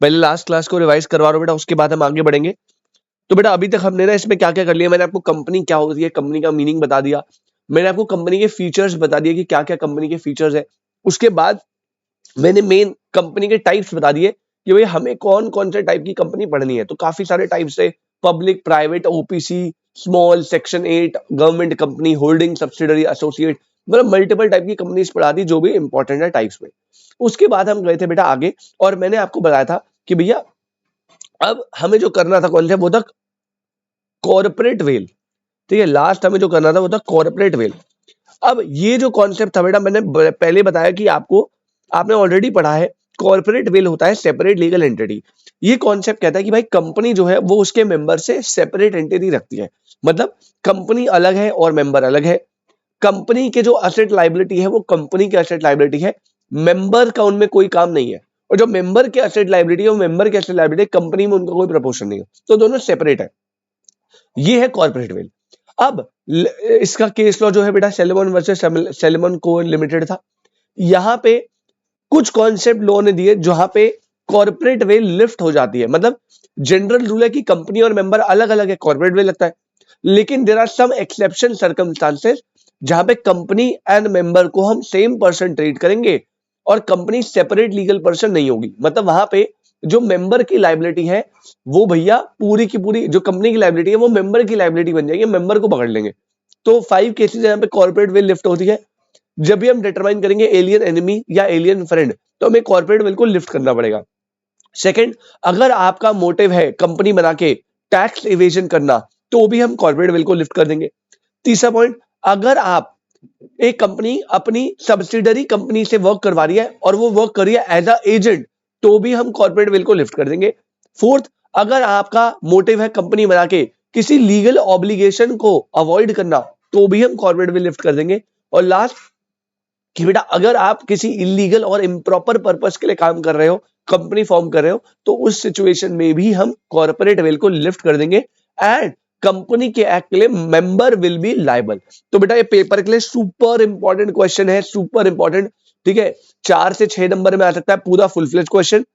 पहले last class को revise करवा रहा हूं बेटा, उसके बाद हम आगे बढ़ेंगे। तो बेटा अभी तक हमने ना इसमें क्या क्या कर लिया, मैंने आपको कंपनी क्या होती है, कंपनी का मीनिंग बता दिया, मैंने आपको कंपनी के फीचर्स बता दिए कि क्या क्या कंपनी के फीचर्स है। उसके बाद मैंने मेन कंपनी के टाइप्स बता दिए कि भाई हमें कौन कौन से टाइप की कंपनी पढ़नी है। तो काफी सारे टाइप्स है, public, private, OPC, small, section 8, government company, holding, subsidiary, associate, मतलब मल्टीपल टाइप की कंपनीज पढ़ा दी जो भी इंपॉर्टेंट है टाइप्स में। उसके बाद हम गए थे बेटा आगे, और मैंने आपको बताया था कि भैया अब हमें जो करना था कौन सा, वो था कॉर्पोरेट वेल। ठीक है, लास्ट हमें जो करना था वो था कॉर्पोरेट वेल। अब ये जो कॉन्सेप्ट था बेटा, मैंने पहले बताया कि आपको, आपने ऑलरेडी पढ़ा है, कॉर्पोरेट वेल होता है सेपरेट लीगल एंटिटी। ये कॉन्सेप्ट कहता है कि भाई कंपनी जो है वो उसके मेंबर से सेपरेट एंटिटी रखती है, मतलब कंपनी अलग है और मेंबर अलग है। कंपनी के जो असेट लायबिलिटी है वो कंपनी के असेट लायबिलिटी है, मेंबर का उनमें कोई काम नहीं है। और जो मेंबर के असेट लायबिलिटी है वो मेंबर के असेट लायबिलिटी, कंपनी में उनका कोई प्रपोर्शन नहीं है, तो दोनों सेपरेट है। ये है कॉर्पोरेट वेल। अब इसका केस लॉ जो है बेटा सैलमन वर्सेस सैलमन को लिमिटेड था। यहां पे कुछ कॉन्सेप्ट लॉ ने दिए जहां पे कॉर्पोरेट वेल लिफ्ट हो जाती है, मतलब जनरल रूल है कि कंपनी और मेंबर अलग अलग है, कॉर्पोरेट वेल लगता है। लेकिन there are some exception circumstances जहां पे कंपनी एंड मेंबर को हम सेम पर्सन ट्रीट करेंगे और कंपनी सेपरेट लीगल पर्सन नहीं होगी। मतलब वहां पे जो मेंबर की लायबिलिटी है वो भैया पूरी की पूरी, जो कंपनी की लायबिलिटी है वो मेंबर की लायबिलिटी बन जाएगी, मेंबर को पकड़ लेंगे। तो 5 केसेस यहाँ पे कॉर्पोरेट वेल लिफ्ट होती है। जब भी हम डिटरमाइन करेंगे एलियन एनिमी या एलियन फ्रेंड, तो हमें कॉर्पोरेट वेल को लिफ्ट करना पड़ेगा। सेकंड, अगर आपका मोटिव है कंपनी बना के टैक्स इवेजन करना, तो भी हम कॉर्पोरेट वेल को लिफ्ट कर देंगे। तीसरा पॉइंट, अगर आप एक कंपनी अपनी सब्सिडरी कंपनी से वर्क करवा रही है और वो वर्क कर रही है एज अ एजेंट, तो भी हम कॉर्पोरेट वेल को लिफ्ट कर देंगे। फोर्थ, अगर आपका मोटिव है कंपनी बना के किसी लीगल ऑब्लिगेशन को अवॉइड करना, तो भी हम कॉर्पोरेट वेल लिफ्ट कर देंगे। और लास्ट कि बेटा अगर आप किसी इलीगल और इम्प्रॉपर पर्पस के लिए काम कर रहे हो, कंपनी फॉर्म कर रहे हो, तो उस सिचुएशन में भी हम कॉर्पोरेट वेल को लिफ्ट कर देंगे एंड कंपनी के एक्ट के लिए मेंबर विल बी लायबल। तो बेटा ये पेपर के लिए सुपर इंपॉर्टेंट क्वेश्चन है, सुपर इंपॉर्टेंट। ठीक है, 4 से 6 नंबर में आ सकता है पूरा फुल फ्लेज क्वेश्चन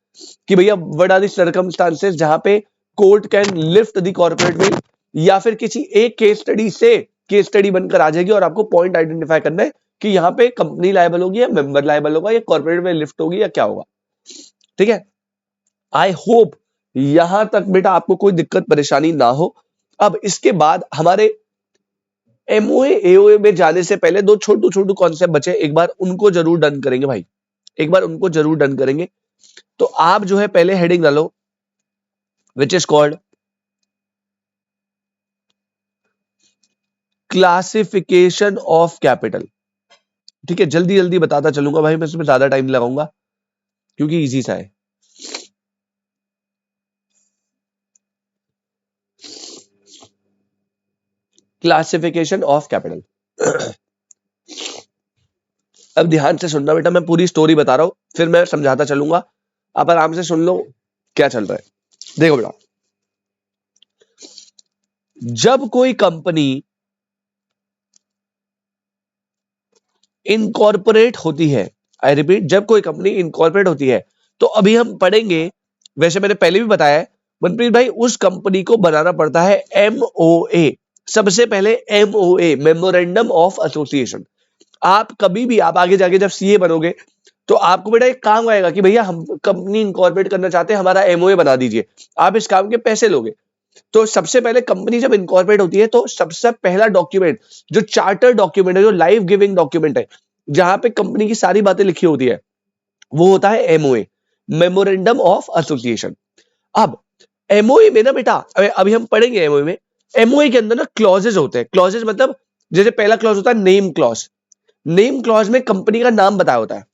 कि भैया व्हाट आर द सर्कमस्टांसेस जहां पे court can lift the corporate veil, या फिर किसी एक केस स्टडी से केस स्टडी बनकर आ जाएगी और आपको पॉइंट आइडेंटिफाई करना है कि यहाँ पे कंपनी लायबल होगी या मेंबर लायबल होगा या कॉर्पोरेट में लिफ्ट होगी या क्या होगा। ठीक है, आई होप यहां तक बेटा आपको कोई दिक्कत परेशानी ना हो। अब इसके बाद हमारे एमओए एओए में जाने से पहले दो छोटू छोटू कॉन्सेप्ट बचे, एक बार उनको जरूर डन करेंगे भाई, एक बार उनको जरूर डन करेंगे। तो आप जो है पहले हेडिंग डालो which is called classification of capital. ठीक है, जल्दी जल्दी बताता चलूंगा भाई, मैं इसमें ज्यादा टाइम लगाऊंगा क्योंकि इजी सा है। Classification of capital. अब ध्यान से सुनना बेटा, मैं पूरी स्टोरी बता रहा हूं, फिर मैं समझाता चलूंगा, आप आराम से सुन लो क्या चल रहा है। देखो बेटा, जब कोई कंपनी इनकॉर्पोरेट होती है, आई रिपीट, जब कोई कंपनी इनकॉर्पोरेट होती है, तो अभी हम पढ़ेंगे, वैसे मैंने पहले भी बताया है मनप्रीत भाई, उस कंपनी को बनाना पड़ता है एमओए। सबसे पहले एमओए, मेमोरेंडम ऑफ एसोसिएशन। आप कभी भी, आप आगे जाके जब सीए बनोगे तो आपको बेटा एक काम आएगा कि भैया हम कंपनी इनकॉर्पोरेट करना चाहते हैं, हमारा एमओए बना दीजिए, आप इस काम के पैसे लोगे। तो सबसे पहले कंपनी जब इनकॉर्पोरेट होती है तो सबसे पहला डॉक्यूमेंट, जो चार्टर डॉक्यूमेंट है, जो लाइफ गिविंग डॉक्यूमेंट है, जहां पे कंपनी की सारी बातें लिखी होती है, वो होता है एमओए, मेमोरेंडम ऑफ एसोसिएशन। अब एमओए में ना बेटा, अभी हम पढ़ेंगे एमओए में, एमओए के अंदर ना क्लॉजेज होते हैं। क्लॉजेज मतलब जैसे पहला क्लॉज होता है नेम क्लॉज, नेम क्लॉज में कंपनी का नाम बताया होता है।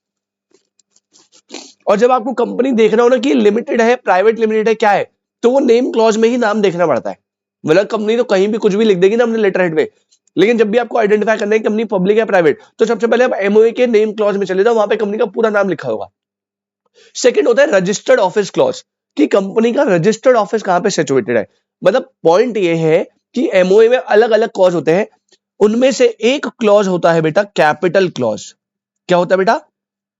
और जब आपको कंपनी देखना हो ना कि लिमिटेड है, प्राइवेट लिमिटेड है, क्या है, तो वो नेम क्लॉज में ही नाम देखना पड़ता है। मतलब कंपनी तो कहीं भी कुछ भी लिख देगी ना अपने लेटर हेड पे, लेकिन जब भी आपको आइडेंटिफाई करना है कंपनी पब्लिक है प्राइवेट, तो सबसे पहले आप एमओए के नेम क्लॉज में चले जाओ, वहां पे कंपनी का पूरा नाम लिखा होगा। सेकंड होता है रजिस्टर्ड ऑफिस क्लॉज, कि कंपनी का रजिस्टर्ड ऑफिस कहां पे सिचुएटेड है। मतलब पॉइंट ये है कि एमओए में अलग अलग क्लॉज होते हैं, उनमें से एक क्लॉज होता है बेटा कैपिटल क्लॉज। क्या होता है बेटा?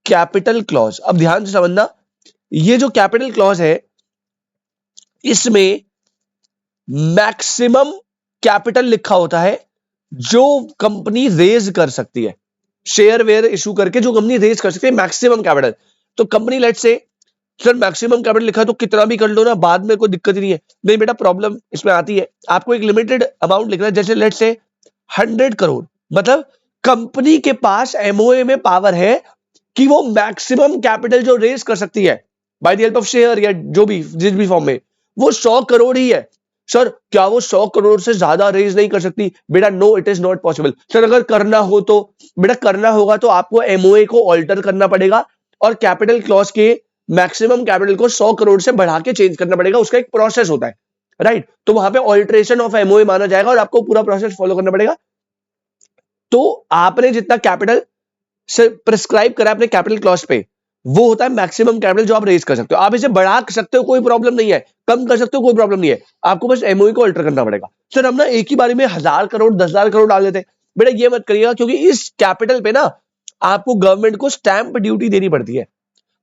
Capital clause. अब ध्यान से समझना, ये जो कैपिटल क्लॉज है इसमें मैक्सिमम कैपिटल लिखा होता है जो कंपनी रेज कर सकती है, शेयर वेयर इशू करके जो कंपनी रेज कर सकती है मैक्सिमम कैपिटल। तो कंपनी लेट से सर मैक्सिमम कैपिटल लिखा है तो कितना भी कर लो ना, बाद में कोई दिक्कत ही नहीं है। नहीं बेटा, प्रॉब्लम इसमें आती है, आपको एक लिमिटेड अमाउंट लिखना है। जैसे लेट से 100 करोड़, मतलब कंपनी के पास एमओए में पावर है कि वो मैक्सिमम कैपिटल जो रेज कर सकती है by the help of share या जो भी जिस भी फॉर्म में, वो 100 करोड़ ही है। सर क्या वो 100 करोड़ से ज्यादा रेज नहीं कर सकती? बेटा no, it is not possible. Sir अगर करना हो तो बेटा करना होगा तो आपको एमओए को ऑल्टर करना पड़ेगा और कैपिटल क्लॉज के मैक्सिमम कैपिटल को 100 करोड़ से बढ़ा के चेंज करना पड़ेगा। उसका एक प्रोसेस होता है, राइट? तो वहां पे ऑल्ट्रेशन ऑफ एमओए माना जाएगा और आपको पूरा प्रोसेस फॉलो करना पड़ेगा। तो आपने जितना कैपिटल से प्रिस्क्राइब करा अपने कैपिटल क्लॉज पे, वो होता है मैक्सिमम कैपिटल जो आप रेज कर सकते हो। आप इसे बढ़ा सकते हो, कोई प्रॉब्लम नहीं है, कम कर सकते हो, कोई प्रॉब्लम नहीं है, आपको बस एमओई को अल्टर करना पड़ेगा। सर हम ना एक ही बारी में 1000 करोड़ 10,000 करोड़ डाल देते हैं। बेटा ये मत करिएगा, क्योंकि इस कैपिटल पे ना आपको गवर्नमेंट को स्टैंप ड्यूटी देनी पड़ती है।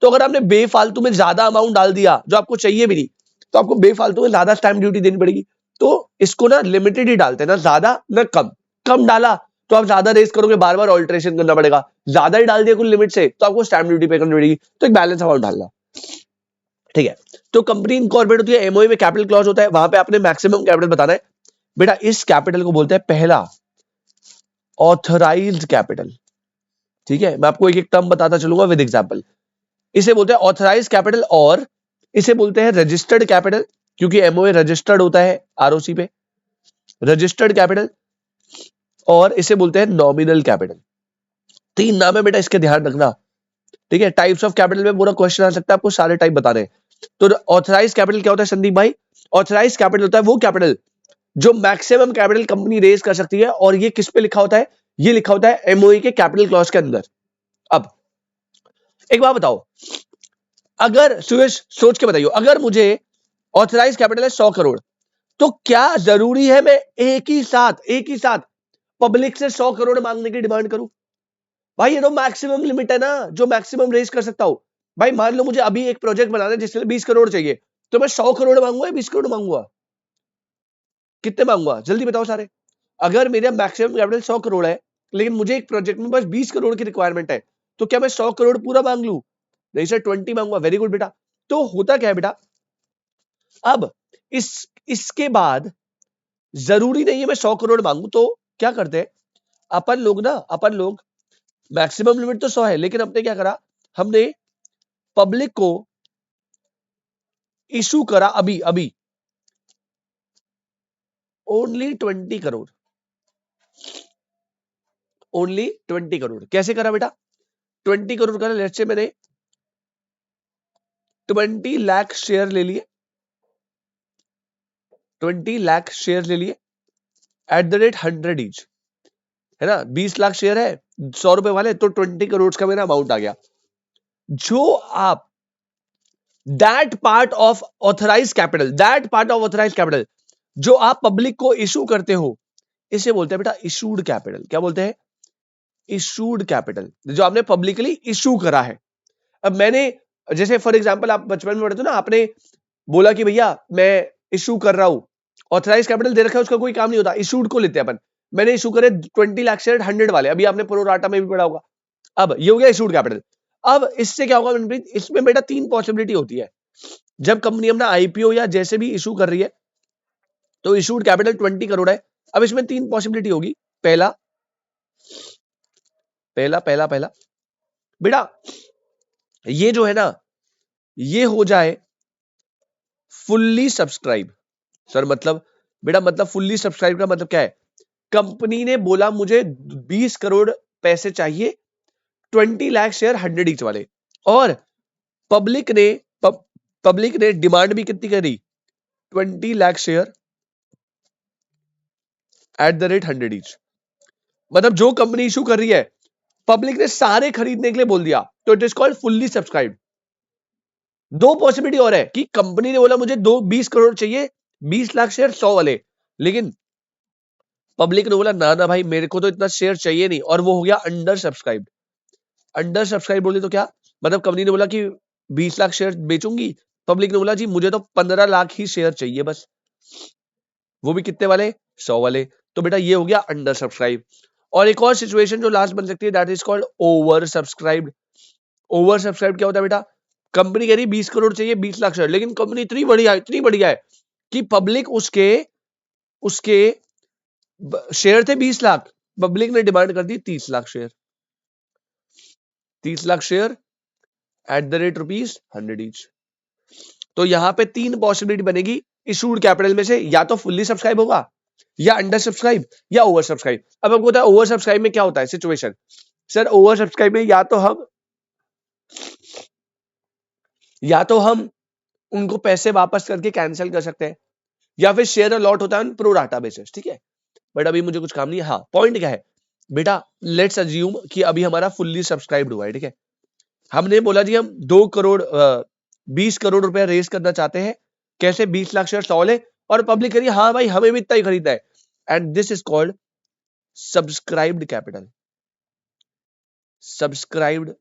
तो अगर आपने बेफालतू में ज्यादा अमाउंट डाल दिया जो आपको चाहिए भी नहीं, तो आपको बेफालतू में ज्यादा स्टैंप ड्यूटी देनी पड़ेगी। तो इसको ना लिमिटेड ही डालते हैं, ना ज्यादा ना कम। कम डाला तो आप ज्यादा रेस करोगे, बार बार ऑल्ट्रेशन करना पड़ेगा। ज्यादा ही डाल दिया कुछ लिमिट से तो आपको स्टैंप ड्यूटी पे करनी पड़ेगी। तो एक बैलेंस अमाउंट डालना, ठीक है? तो कंपनी इनकॉर्पोरेट होती है, एमओए में कैपिटल क्लॉज होता है, वहां पे आपने मैक्सिमम कैपिटल बताना है। बेटा इस कैपिटल को बोलते हैं पहला ऑथराइज्ड कैपिटल, ठीक है? मैं आपको एक एक टर्म बताता चलूंगा विद एग्जांपल। इसे बोलते हैं ऑथराइज्ड कैपिटल, और इसे बोलते हैं रजिस्टर्ड कैपिटल, क्योंकि एमओए रजिस्टर्ड होता है आरओसी पे, रजिस्टर्ड कैपिटल। और इसे बोलते हैं नॉमिनल कैपिटल। तीन नाम है बेटा, इसके ध्यान रखना, ठीक है? टाइप्स ऑफ कैपिटल में पूरा क्वेश्चन आ सकता है, आपको सारे टाइप बताने हैं। तो ऑथराइज कैपिटल क्या होता है संदीप भाई? ऑथराइज कैपिटल होता है वो कैपिटल जो मैक्सिमम कैपिटल कंपनी रेज कर सकती है, और ये किस पे लिखा होता है? ये लिखा होता है एमओई के कैपिटल क्लॉज के अंदर। अब एक बात बताओ, अगर सुरेश सोच के बताइए, अगर मुझे ऑथराइज कैपिटल है 100 करोड़, तो क्या जरूरी है मैं एक ही साथ पब्लिक से 100 करोड़ मांगने की डिमांड करूं? भाई ये तो मैक्सिमम लिमिट है ना, जो मैक्सिमम रेज कर सकता हूं। भाई मान लो मुझे अभी एक प्रोजेक्ट बनाना है जिसके लिए 20 करोड़ चाहिए, तो मैं 100 करोड़ मांगूंगा या 20 करोड़ मांगूंगा? कितने मांगूंगा जल्दी बताओ सारे। अगर मेरा मैक्सिमम कैपिटल 100 करोड़ है, लेकिन मुझे एक प्रोजेक्ट में बस 20 करोड़ की रिक्वायरमेंट है, तो क्या मैं 100 करोड़ पूरा मांग लूं? नहीं सर, 20 मांगूंगा। वेरी गुड बेटा। तो होता क्या है बेटा, अब इसके बाद जरूरी नहीं है मैं 100 करोड़ मांगू, तो क्या करते हैं अपन लोग मैक्सिमम लिमिट तो 100 है, लेकिन हमने क्या करा, हमने पब्लिक को इशू करा अभी अभी ओनली 20 करोड़, ओनली 20 करोड़। कैसे करा बेटा? 20 करोड़ का लेट्स से मैंने 20 लाख शेयर ले लिए, 20 लाख शेयर ले लिए एट द रेट 100 ईच, है ना? 20 लाख शेयर है 100 रुपए वाले, तो 20 करोड़ का मेरा अमाउंट आ गया। जो आप that part of authorise capital जो आप पब्लिक को इशू करते हो, इसे बोलते हैं बेटा इशूड कैपिटल। क्या बोलते हैं? इशूड कैपिटल, जो आपने पब्लिकली इशू करा है। अब मैंने, जैसे फॉर एग्जांपल आप बचपन में पढ़ते हो ना, आपने बोला कि भैया मैं इशू कर रहा हूं, ऑथराइज कैपिटल दे रखा है, उसका कोई काम नहीं होता, इशूड को लेते हैं अपन। मैंने इशू करे 20 लाख शेयर 100 वाले, अभी आपने प्रोराटा में भी पढ़ा होगा। अब ये हो गया इशूड कैपिटल। अब इससे क्या होगा मनप्रीत, इसमें बेटा तीन पॉसिबिलिटी होती है। जब कंपनी अपना आईपीओ या जैसे भी इशू कर रही है, तो इशूड कैपिटल 20 करोड़ है। अब इसमें तीन पॉसिबिलिटी होगी। पहला पहला पहला पहला बेटा ये जो है ना, ये हो जाए फुल्ली सब्सक्राइब। सर मतलब बेटा, मतलब फुल्ली सब्सक्राइब का मतलब क्या है? कंपनी ने बोला मुझे 20 करोड़ पैसे चाहिए, 20 लाख शेयर 100 ईच वाले, और पब्लिक ने पब्लिक ने डिमांड भी कितनी करी? 20 lakh share at the rate 100 each. मतलब जो कंपनी इशू कर रही है, पब्लिक ने सारे खरीदने के लिए बोल दिया, तो it is called fully subscribe. दो पॉसिबिलिटी और है कि कंपनी ने बोला मुझे 20 करोड़ चाहिए, 20 लाख शेयर 100 वाले, लेकिन पब्लिक ने बोला ना ना भाई मेरे को तो इतना शेयर चाहिए नहीं, और वो हो गया अंडर सब्सक्राइब। अंडर सब्सक्राइब बोले तो क्या मतलब? कंपनी ने बोला कि 20 लाख शेयर बेचूंगी। पब्लिक ने बोला जी मुझे तो 15 लाख ही शेयर चाहिए बस, वो भी कितने वाले, 100 वाले। तो बेटा ये हो गया अंडर सब्सक्राइब। और एक और सिचुएशन जो लास्ट बन सकती है, that is called over subscribed. Over subscribe क्या होता है बेटा, कंपनी कह रही 20 करोड़ चाहिए 20 लाख शेयर, लेकिन कंपनी इतनी बढ़िया है कि पब्लिक उसके उसके शेयर थे 20 लाख, पब्लिक ने डिमांड कर दी 30 lakh share. 30 lakh share at the rate ₹100 each. तो यहां पे 3 पॉसिबिलिटी बनेगी इशूड कैपिटल में से, या तो फुल्ली सब्सक्राइब होगा, या अंडर सब्सक्राइब, या ओवर सब्सक्राइब। अब हमको पता है ओवर सब्सक्राइब में क्या होता है सिचुएशन। सर ओवर सब्सक्राइब में या तो हम उनको पैसे वापस करके कैंसिल कर सकते हैं, या फिर शेयर अलॉट होता है प्रो राटा बेसिस, ठीक है। बट अभी मुझे कुछ काम नहीं है। हाँ पॉइंट क्या है बेटा, लेट्स अज्यूम कि अभी हमारा फुल्ली सब्सक्राइब्ड हुआ है, ठीक है। हमने बोला जी हम 20 करोड़ रुपया रेज करना चाहते हैं, कैसे 20 लाख शेयर 100 ले, और पब्लिक करिए हाँ भाई हमें भी इतना ही खरीदना है, and this is called subscribed capital. Subscribed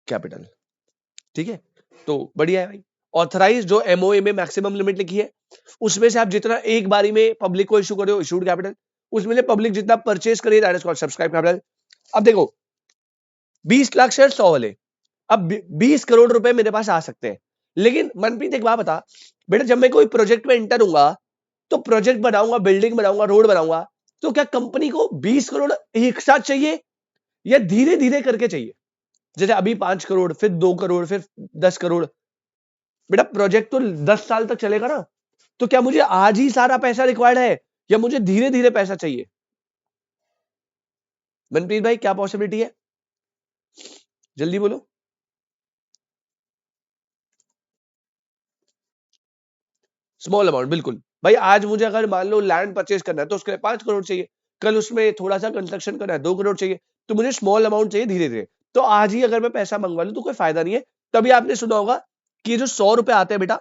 capital, ठीक है। तो बढ़िया है भाई। ऑथराइज जो एमओए में मैक्सिमम लिमिट लिखी है, उसमें से आप जितना एक बारी में पब्लिक को इशू कर रहे हो इशूड कैपिटल, उसमें से पब्लिक जितना परचेज करिए that is called subscribe capital. अब देखो 20 लाख शेयर 100 वाले, अब 20 करोड़ रुपए मेरे पास आ सकते हैं, लेकिन मनप्रीत एक बात बता बेटा, जब मैं कोई प्रोजेक्ट में एंटर होऊंगा, तो प्रोजेक्ट बनाऊंगा, बिल्डिंग बनाऊंगा, रोड बनाऊंगा, तो क्या कंपनी को 20 करोड़ एक साथ चाहिए या धीरे धीरे करके चाहिए? जैसे अभी 5 करोड़, फिर 2 करोड़, फिर 10 करोड़। बेटा प्रोजेक्ट तो 10 साल तक चलेगा ना, तो क्या मुझे आज ही सारा पैसा रिक्वायर्ड है या मुझे धीरे धीरे पैसा चाहिए? मनप्रीत भाई क्या पॉसिबिलिटी है, जल्दी बोलो। स्मॉल अमाउंट, बिल्कुल भाई। आज मुझे अगर मान लो लैंड परचेज करना है तो उसके लिए 5 करोड़ चाहिए, कल उसमें थोड़ा सा कंस्ट्रक्शन करना है 2 करोड़ चाहिए, तो मुझे स्मॉल अमाउंट चाहिए धीरे धीरे। तो आज ही अगर मैं पैसा मंगवा लूं तो कोई फायदा नहीं है। तभी आपने सुना होगा कि जो 100 रुपए आते हैं बेटा,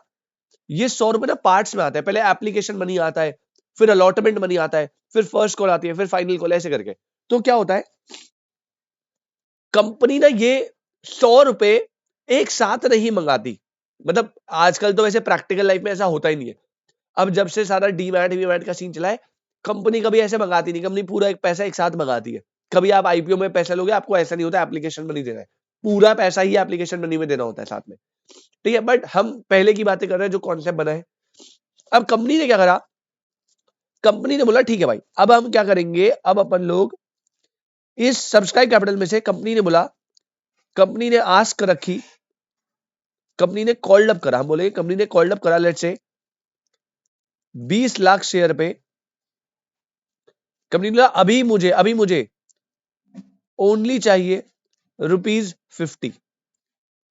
ये 100 रुपए ना पार्ट्स में आते हैं। पहले एप्लीकेशन मनी आता है, फिर अलॉटमेंट मनी आता है, फिर फर्स्ट कॉल आती है, फिर फाइनल कॉल, ऐसे करके। तो क्या होता है, कंपनी ना ये 100 रुपए एक साथ नहीं मंगाती। मतलब आजकल तो वैसे प्रैक्टिकल लाइफ में ऐसा होता ही नहीं है। अब जब से सारा डीमैट वीमैट का सीन चला है, कंपनी कभी ऐसे मंगाती नहीं, कंपनी पूरा एक पैसा एक साथ मंगाती है। कभी आप आईपीओ में पैसा लोगे, आपको ऐसा नहीं होता एप्लीकेशन मनी देना है, पूरा पैसा ही एप्लीकेशन मनी में देना होता है साथ में, ठीक है। बट हम पहले की बातें कर रहे हैं जो कॉन्सेप्ट बना है। अब कंपनी ने क्या करा, कंपनी ने बोला ठीक है भाई अब हम क्या करेंगे, अब अपन लोग इस सब्सक्राइब कैपिटल में से, कंपनी ने बोला, कंपनी ने आस्क रखी, कंपनी ने कॉल्ड अप करा, हम बोले कंपनी ने कॉल्ड अप करा, लेट्स से 20 लाख शेयर पे कंपनी ने बोला अभी मुझे ओनली चाहिए ₹50।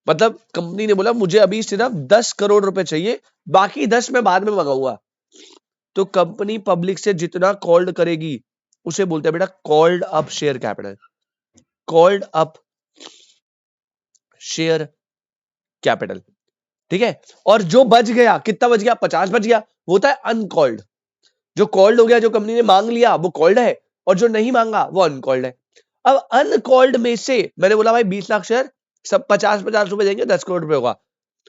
मतलब कंपनी ने बोला मुझे अभी सिर्फ 10 करोड़ रुपए चाहिए, बाकी 10 मैं बाद में मंगाऊंगा। तो कंपनी पब्लिक से जितना कॉल्ड करेगी उसे बोलते हैं बेटा called up share capital. Called up share capital, ठीक है। और जो बच गया, कितना बच गया, 50 बच गया, वो होता है अनकॉल्ड। जो कॉल्ड हो गया, जो कंपनी ने मांग लिया वो कॉल्ड है, और जो नहीं मांगा वो अनकॉल्ड है। अब अनकॉल्ड में से मैंने बोला भाई 20 लाख शेयर सब 50-50 रुपए देंगे, 10 करोड़ रुपए होगा।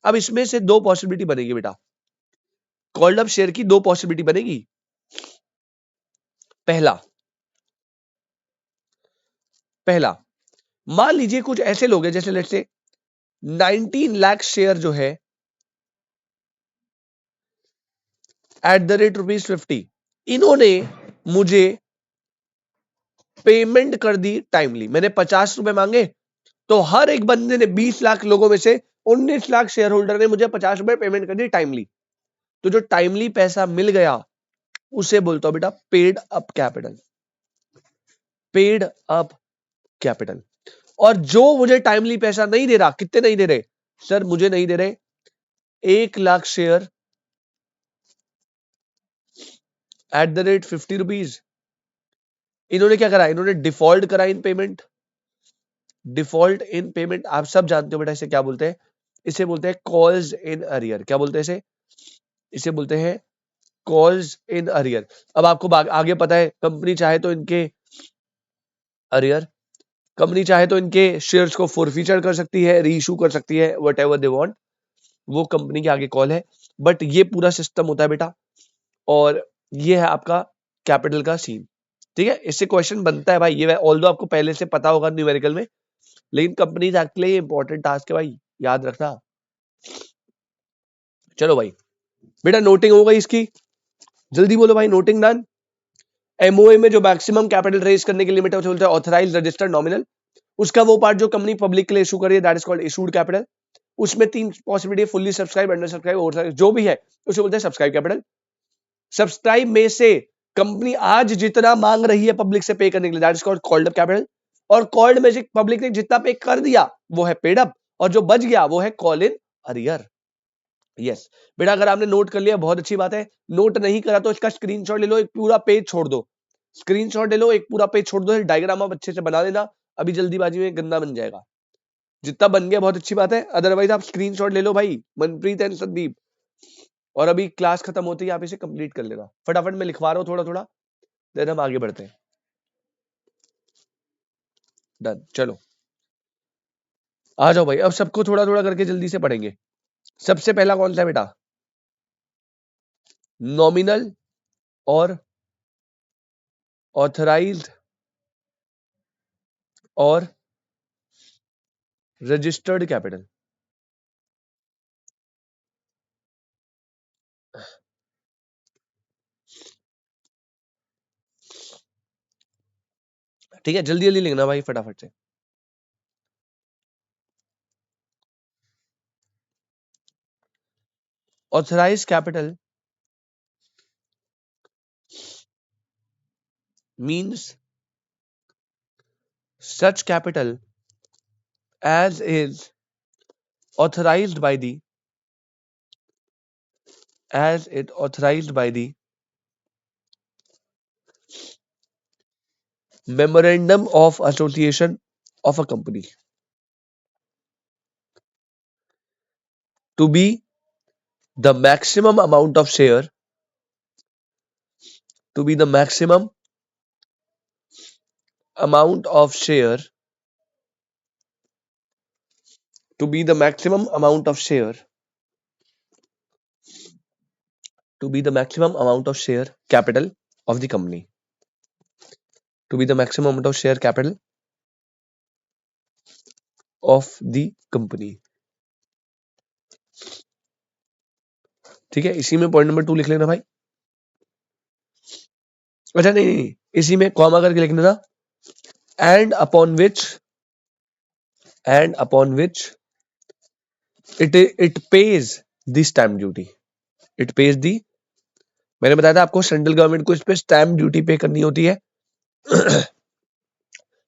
अब इसमें से दो पॉसिबिलिटी बनेगी बेटा, कॉल्ड अप शेयर की दो पॉसिबिलिटी बनेगी। पहला पहला मान लीजिए कुछ ऐसे लोग हैं, जैसे लेट्स से 19 लाख शेयर जो है एट द रेट ₹50, इन्होंने मुझे पेमेंट कर दी टाइमली। मैंने 50 रुपए मांगे, तो हर एक बंदे ने 20 लाख लोगों में से 19 लाख शेयर होल्डर ने मुझे 50 रुपए पेमेंट कर दी टाइमली। तो जो टाइमली पैसा मिल गया उसे बोलता हूं बेटा paid up capital. Paid up capital. और जो मुझे टाइमली पैसा नहीं दे रहा, कितने नहीं दे रहे सर, मुझे नहीं दे रहे 1 lakh share at the rate ₹50, इन्होंने क्या करा, इन्होंने डिफॉल्ट करा इन पेमेंट। डिफॉल्ट इन पेमेंट आप सब जानते हो बेटा इसे क्या बोलते हैं, इसे बोलते हैं कॉल्स इन अरियर। क्या बोलते हैं इसे, इसे बोलते हैं कॉल्स इन अरियर। अब आपको आगे पता है कंपनी चाहे तो इनके अरियर कंपनी चाहे तो इनके शेयर्स को फोरफीचर कर सकती है, रीइशू कर सकती है, वट एवर दे वॉन्ट, वो कंपनी के आगे कॉल है। बट ये पूरा सिस्टम होता है बेटा, और ये है आपका कैपिटल का सीन। ठीक है, इससे क्वेश्चन बनता है भाई, ये ऑल्दो आपको पहले से पता होगा न्यूमेरिकल में, लेकिन कंपनीज एक्ट के लिए इंपॉर्टेंट टास्क है भाई, याद रखना। चलो भाई बेटा, नोटिंग हो गई इसकी, जल्दी बोलो भाई, नोटिंग डन। एमओए में जो मैक्सिमम कैपिटल रेज करने की लिमिट है उसे बोलते हैं ऑथराइज्ड रजिस्टर्ड नॉमिनल। उसका वो पार्ट जो कंपनी पब्लिक के लिए इशू करी है, that is called issued capital. उसमें तीन पॉसिबिलिटी है, fully subscribe, under subscribe, over, जो भी है उसे बोलते हैं सब्सक्राइब कैपिटल। सब्सक्राइब में से कंपनी आज जितना मांग रही है पब्लिक से पे करने के लिए, that is called called up capital. और कॉल्ड में से पब्लिक ने जितना पे कर दिया वो है पेड अप, और जो बच गया वो है कॉल इन अरियर। यस बेटा, अगर आपने नोट कर लिया बहुत अच्छी बात है, नोट नहीं करा तो इसका स्क्रीनशॉट ले लो, एक पूरा पेज छोड़ दो, स्क्रीनशॉट ले लो, एक पूरा पेज छोड़ दो, डायग्राम आप अच्छे से बना लेना, अभी जल्दीबाजी में गंदा बन जाएगा। जितना बन गया बहुत अच्छी बात है, अदरवाइज आप स्क्रीनशॉट ले लो भाई, मनप्रीत एंड संदीप, और अभी क्लास खत्म होती है आप इसे कंप्लीट कर लेना फटाफट। मैं लिखवा रहा हूँ थोड़ा थोड़ा, देन हम आगे बढ़ते हैं। डन, चलो आ जाओ भाई, अब सबको थोड़ा थोड़ा करके जल्दी से पढ़ेंगे। सबसे पहला कौन सा है बेटा? नॉमिनल और ऑथराइज्ड और रजिस्टर्ड कैपिटल। ठीक है, जल्दी जल्दी लिखना भाई फटाफट से। Authorised capital means such capital as is authorized by the memorandum of association of a company to be the maximum amount of share to be the maximum amount of share to be the maximum amount of share to be the maximum amount of share capital of the company to be the maximum amount of share capital of the company। ठीक है, इसी में point number 2 लिख लेना भाई। अच्छा नहीं, नहीं इसी में कॉमा करके लिखना था, and upon which it pays the stamp duty। it pays the, मैंने बताया था आपको सेंट्रल गवर्नमेंट को इस पे स्टैम्प ड्यूटी पे करनी होती है।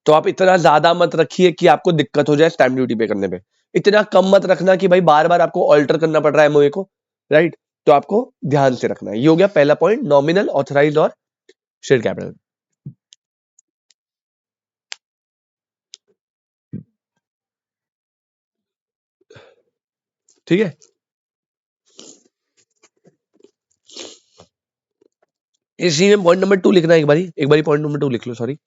तो आप इतना ज्यादा मत रखिए कि आपको दिक्कत हो जाए स्टैम्प ड्यूटी पे करने पे, इतना कम मत रखना कि भाई बार बार आपको ऑल्टर करना पड़ रहा है एमओए को, राइट? तो आपको ध्यान से रखना है। ये हो गया पहला पॉइंट, नॉमिनल, ऑथराइज्ड और शेयर कैपिटल। ठीक है, इसी में पॉइंट नंबर 2 लिखना है, एक बारी पॉइंट नंबर 2 लिख लो, सॉरी।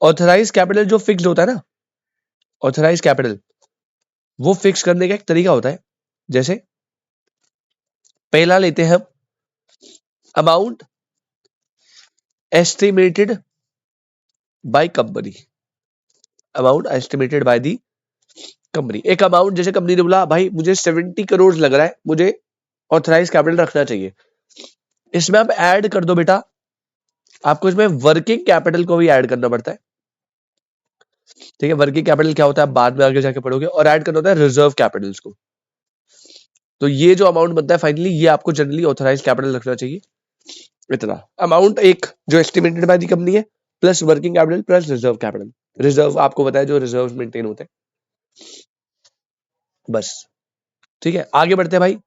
ऑथराइज कैपिटल जो फिक्स होता है ना, ऑथराइज कैपिटल वो फिक्स करने का एक तरीका होता है। जैसे पहला लेते हैं हम amount estimated by company, amount estimated by the company. एक अमाउंट, जैसे कंपनी ने बोला भाई मुझे 70 करोड़ लग रहा है, मुझे ऑथराइज कैपिटल रखना चाहिए, इसमें आप ऐड कर दो बेटा, आपको इसमें वर्किंग कैपिटल को भी ऐड करना पड़ता है। ठीक है, वर्किंग कैपिटल क्या होता है आप बाद में आगे जाके पढ़ोगे, और ऐड करना होता है रिजर्व कैपिटल्स को। तो ये जो अमाउंट बनता है फाइनली, ये आपको जनरली ऑथराइज कैपिटल रखना चाहिए। इतना अमाउंट एक जो एस्टिमेटेड बाय दी कंपनी है, plus working capital plus reserve capital. Reserve आपको बताया जो रिजर्व मेंटेन होते हैं, बस। ठीक है, आगे बढ़ते हैं भाई,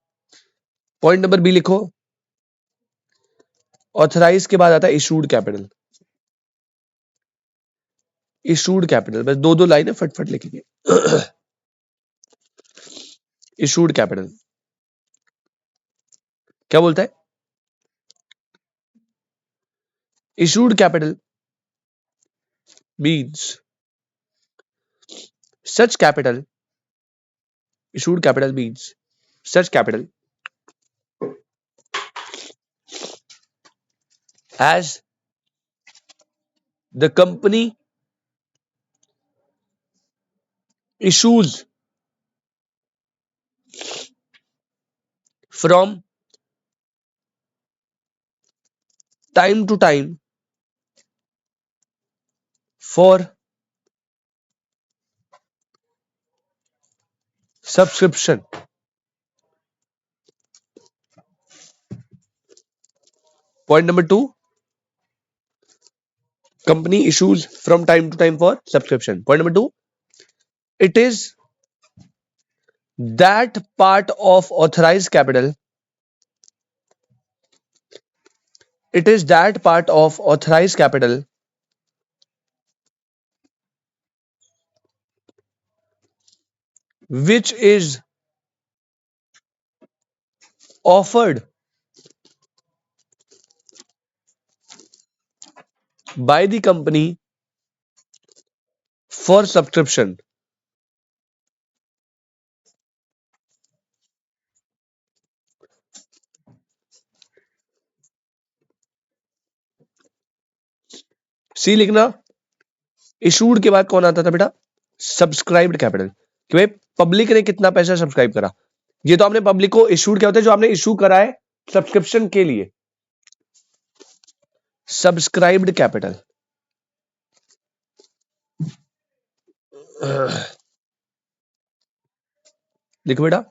पॉइंट नंबर बी लिखो। ऑथराइज के बाद आता है इशूड कैपिटल। इशूड कैपिटल, बस दो दो लाइन है, फटफट लिखेंगे। इशूड कैपिटल क्या बोलता है? Issued capital means such capital, issued capital means such capital as the company issues from time to time for subscription. Point number two, company issues from time to time for subscription. Point number two, it is that part of authorized capital, it is that part of authorized capital which is offered by the company for subscription. सी लिखना, issued के बाद कौन आता था बेटा? Subscribed capital, कि भाई public ने कितना पैसा सब्सक्राइब करा। ये तो आपने पब्लिक को इशूड क्या होता है, जो आपने इशू करा है सब्सक्रिप्शन के लिए, सब्सक्राइब्ड कैपिटल। देखो बेटा,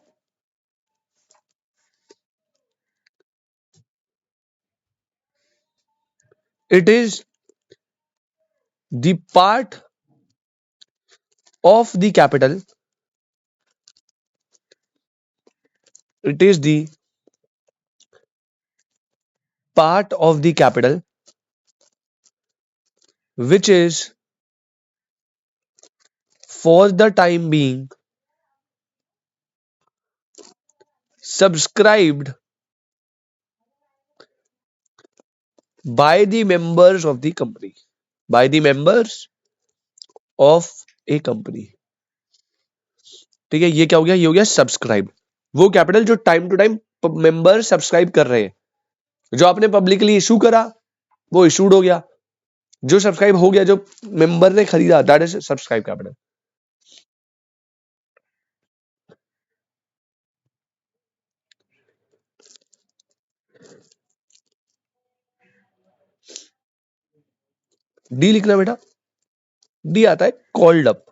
it is the part of the capital, it is the part of the capital which is for the time being subscribed by the members of the company, by the members of a company। ठीक है, ये क्या हो गया? ये हो गया subscribe, वो कैपिटल जो time to time member subscribe कर रहे हैं। जो आपने पब्लिकली इशू करा वो इशूड हो गया, जो सब्सक्राइब हो गया, जो मेंबर ने खरीदा, that is subscribe capital. D लिखना बेटा, डी आता है called up,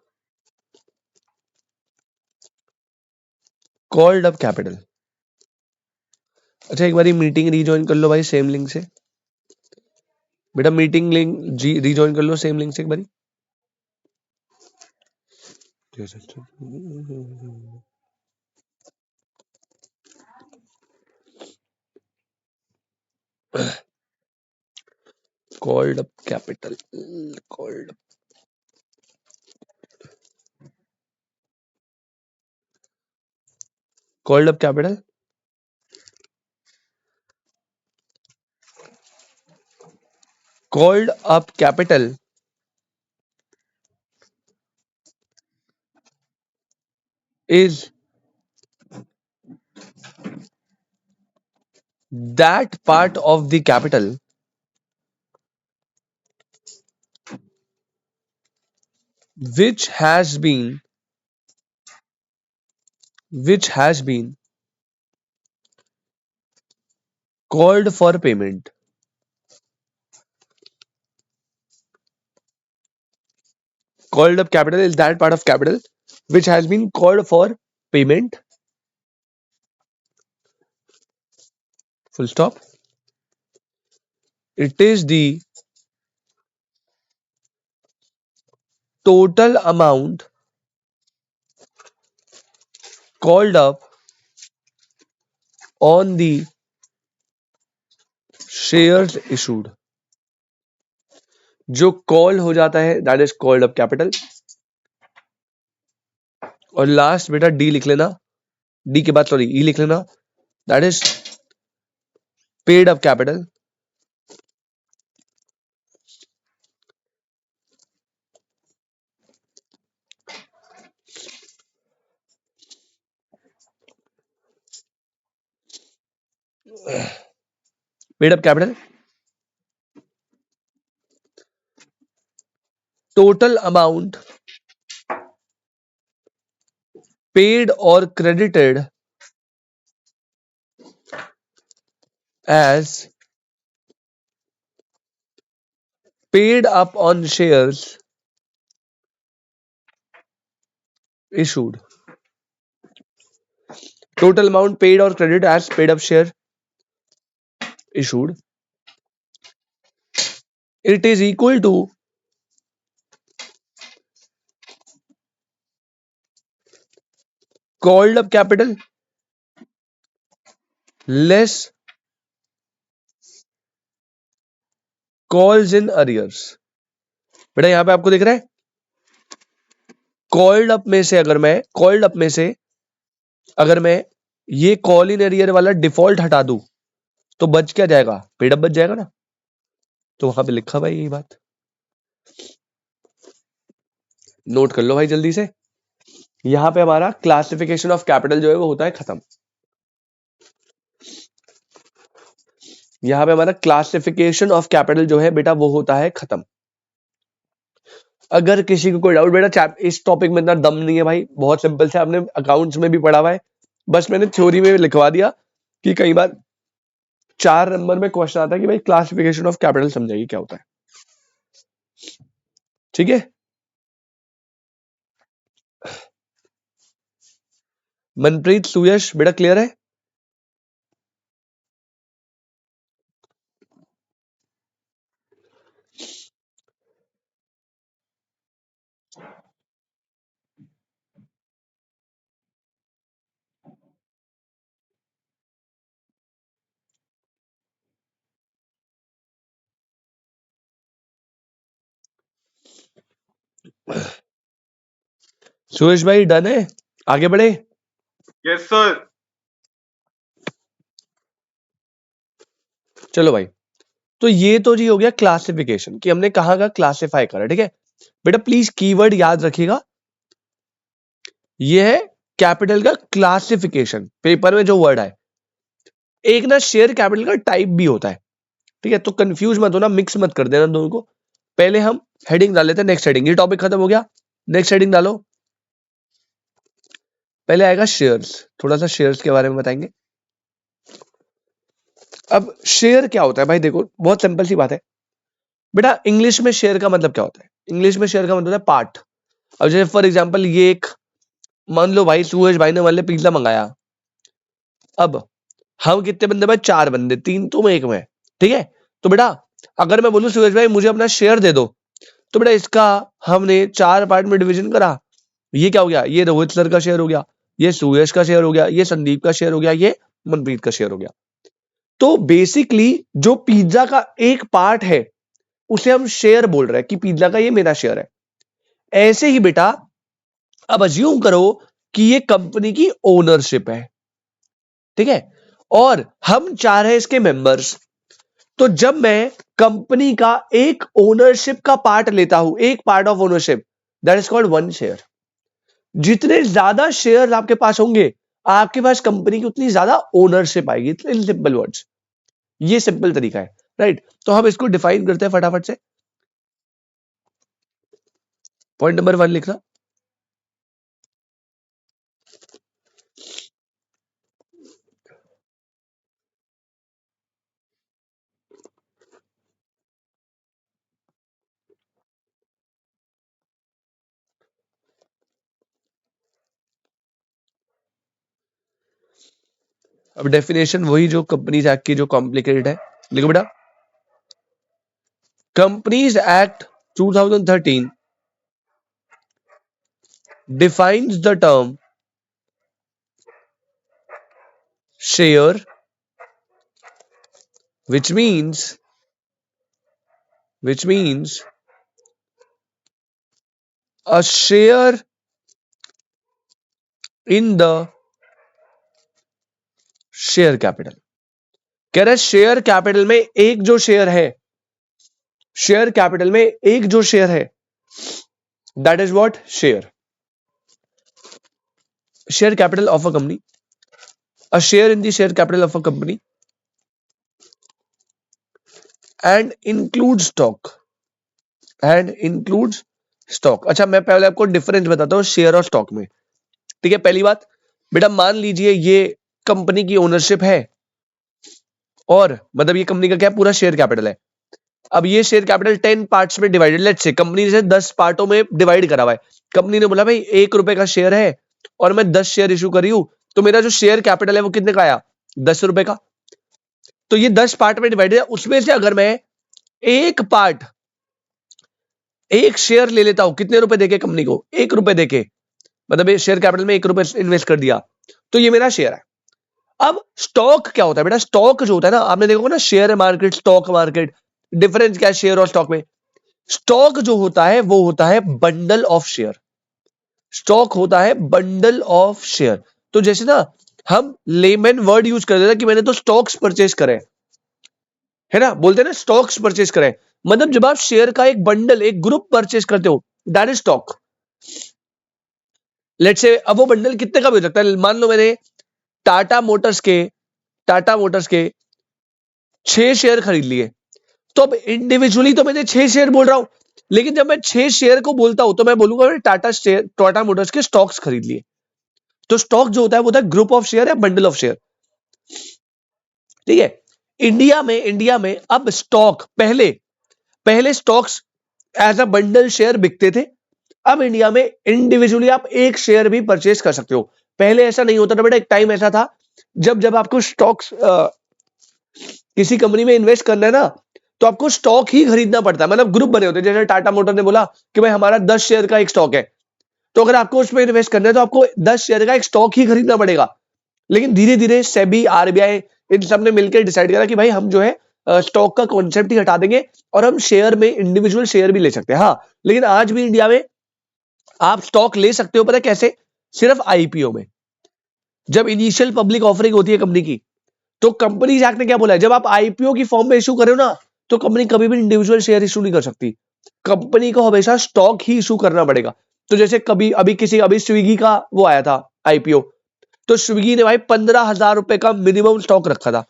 called up capital. अच्छा, एक बार मीटिंग रीजॉइन कर लो भाई सेम लिंक से। बेटा मीटिंग लिंक जी रीजॉइन कर लो सेम लिंक से एक बारी। Called up capital, called called up capital called up capital is that part of the capital which has been called for payment। Called up capital is that part of capital which has been called for payment, full stop। It is the total amount called up on the shares issued। जो call हो जाता है that is called up capital. और last बेटा D लिख लेना, D के बाद सॉरी ई लिख लेना, that is paid up capital. Paid up capital, total amount paid और credited as paid up on shares issued. Total amount paid or credit as paid up share issued. It is equal to called up capital less calls in arrears. बेटा यहां पे आपको दिख रहा है called up में से अगर मैं ये कॉल इन एरियर वाला डिफॉल्ट हटा दूं तो बच क्या जाएगा, पेड अप बच जाएगा ना। तो वहां पे लिखा भाई यही बात, नोट कर लो भाई जल्दी से। यहां पे हमारा क्लासिफिकेशन ऑफ कैपिटल जो है वो होता है खत्म। यहां पे हमारा क्लासिफिकेशन ऑफ कैपिटल जो है बेटा वो होता है खत्म। अगर किसी को कोई डाउट बेटा इस टॉपिक में इतना दम नहीं है भाई, बहुत सिंपल से आपने अकाउंट्स में भी पढ़ा हुआ है, बस मैंने थ्योरी में लिखवा दिया कि कई बार 4 नंबर में क्वेश्चन आता है कि भाई क्लासिफिकेशन ऑफ कैपिटल समझाइए क्या होता है। ठीक है, मनप्रीत सुयश बेटा क्लियर है। सुयश भाई डन है, आगे बढ़े। Yes sir. चलो भाई, तो ये तो जी हो गया क्लासिफिकेशन कि हमने कहां का क्लासिफाई करा। ठीक है बेटा, प्लीज कीवर्ड याद रखिएगा, ये है कैपिटल का क्लासिफिकेशन। पेपर में जो वर्ड है, एक ना शेयर कैपिटल का टाइप भी होता है। ठीक है, तो कंफ्यूज मत होना, मिक्स मत कर देना दोनों को। पहले हम हेडिंग डाल लेते हैं, नेक्स्ट हेडिंग। ये टॉपिक खत्म हो गया, नेक्स्ट हेडिंग डालो। पहले आएगा शेयर्स, थोड़ा सा शेयर्स के बारे में बताएंगे। अब शेयर क्या होता है भाई, देखो बहुत सिंपल सी बात है बेटा। इंग्लिश में शेयर का मतलब क्या होता है, इंग्लिश में शेयर का मतलब होता है पार्ट। अब जैसे फॉर एग्जांपल ये एक, मान लो भाई सुरेश भाई ने मान लो पिज्जा मंगाया। अब हम कितने बंदे भाई, 4 बंदे, 3 तुम 1 मैं। ठीक है, तो बेटा अगर मैं बोलूं सुरेश भाई मुझे अपना शेयर दे दो, तो बेटा इसका हमने 4 पार्ट में डिवीजन करा। ये क्या हो गया, ये रोहित सर का शेयर हो गया, ये सुरेश का शेयर हो गया, ये संदीप का शेयर हो गया, ये मनप्रीत का शेयर हो गया। तो बेसिकली जो पिज्जा का एक पार्ट है उसे हम शेयर बोल रहे हैं कि पिज्जा का ये मेरा शेयर है। ऐसे ही बेटा अब अज्यूम करो कि ये कंपनी की ओनरशिप है। ठीक है, और हम 4 हैं इसके मेंबर्स। तो जब मैं कंपनी का एक ओनरशिप का पार्ट लेता हूं, एक part of ownership, that is called 1 share. जितने ज्यादा शेयर आपके पास होंगे, आपके पास कंपनी की उतनी ज्यादा ओनरशिप आएगी। इन सिंपल वर्ड्स, ये सिंपल तरीका है, राइट। तो हम इसको डिफाइन करते हैं फटाफट से। पॉइंट नंबर 1 लिखना, अब डेफिनेशन वही जो कंपनीज एक्ट की जो कॉम्प्लिकेटेड है। लिखो बेटा, companies act 2013 defines the term share, which means a share in the share capital. कह रहे शेयर कैपिटल में एक जो शेयर है, शेयर कैपिटल में एक जो शेयर है, that is what, share. Share capital of a company, a share in the share capital of a company and include stock, and include stock. अच्छा, मैं पहले आपको डिफरेंस बताता हूँ शेयर और स्टॉक में। ठीक है, पहली बात बेटा, मान लीजिए ये कंपनी की ओनरशिप है, और मतलब ये कंपनी का क्या पूरा शेयर कैपिटल है। अब ये शेयर कैपिटल 10 पार्ट्स में डिवाइडेड, लेट्स से कंपनी ने 10 पार्टों में डिवाइड करा हुआ है। कंपनी ने बोला भाई 1 रुपए का शेयर है और मैं 10 शेयर इशू करी हूं, तो मेरा जो शेयर कैपिटल है वो कितने का आया, 10 रुपए का। तो ये 10 पार्ट में डिवाइडेड है, उसमें से अगर मैं एक पार्ट, एक शेयर ले लेता हूं, कितने रुपए देके कंपनी को, 1 रुपए देके, मतलब ये शेयर कैपिटल में 1 रुपए इन्वेस्ट कर दिया, तो ये मेरा शेयर है। अब स्टॉक क्या होता है बेटा, स्टॉक जो होता है ना, आपने देखा होगा ना, share market stock market, difference क्या है शेयर और स्टॉक में। स्टॉक जो होता है वो होता है बंडल ऑफ शेयर, स्टॉक होता है बंडल ऑफ शेयर। तो जैसे ना हम लेमन वर्ड यूज कर देते हैं कि मैंने तो स्टॉक्स परचेज करे, है ना, बोलते हैं ना स्टॉक्स परचेज करें, मतलब जब आप शेयर का एक बंडल, एक ग्रुप परचेज करते हो, that is stock. Let's say अब वो बंडल कितने का भी हो सकता है, मान लो मैंने टाटा मोटर्स के टाटा मोटर्स के 6 शेयर खरीद लिए, तो अब इंडिविजुअली तो मैंने 6 शेयर बोल रहा हूं, लेकिन जब मैं 6 शेयर को बोलता हूं तो मैं बोलूंगा मैंने टाटा मोटर्स के स्टॉक्स खरीद लिए। तो स्टॉक जो होता है वो होता है ग्रुप ऑफ शेयर या बंडल ऑफ शेयर। ठीक है, इंडिया में अब स्टॉक, पहले पहले stocks as a bundle share बिकते थे। अब इंडिया में इंडिविजुअली आप एक शेयर भी परचेज कर सकते हो। पहले ऐसा नहीं होता था बेटा, एक टाइम ऐसा था जब जब आपको स्टॉक्स किसी कंपनी में इन्वेस्ट करना है ना, तो आपको स्टॉक ही खरीदना पड़ता है, मतलब ग्रुप बने होते हैं। जैसे टाटा मोटर ने बोला कि भाई हमारा 10 शेयर का एक स्टॉक है, तो अगर आपको उसमें इन्वेस्ट करना है तो आपको 10 शेयर का एक स्टॉक ही खरीदना पड़ेगा। लेकिन धीरे धीरे सेबी, आरबीआई, इन सब ने मिलकर डिसाइड करा कि भाई हम जो है स्टॉक का कॉन्सेप्ट ही हटा देंगे और हम शेयर में इंडिविजुअल शेयर भी ले सकते हैं। हाँ, लेकिन आज भी इंडिया में आप स्टॉक ले सकते हो, पता है कैसे, सिर्फ आईपीओ में। जब इनिशियल पब्लिक ऑफरिंग होती है कंपनी की, तो कंपनीज एक्ट ने क्या बोला है, जब आप आईपीओ की फॉर्म में इशू करे हो ना, तो कंपनी कभी भी इंडिविजुअल शेयर इशू नहीं कर सकती, कंपनी को हमेशा स्टॉक ही इशू करना पड़ेगा। तो जैसे कभी अभी स्विगी का वो आया था आईपीओ, तो स्विगी ने भाई 15,000 रुपए का मिनिमम स्टॉक रखा था।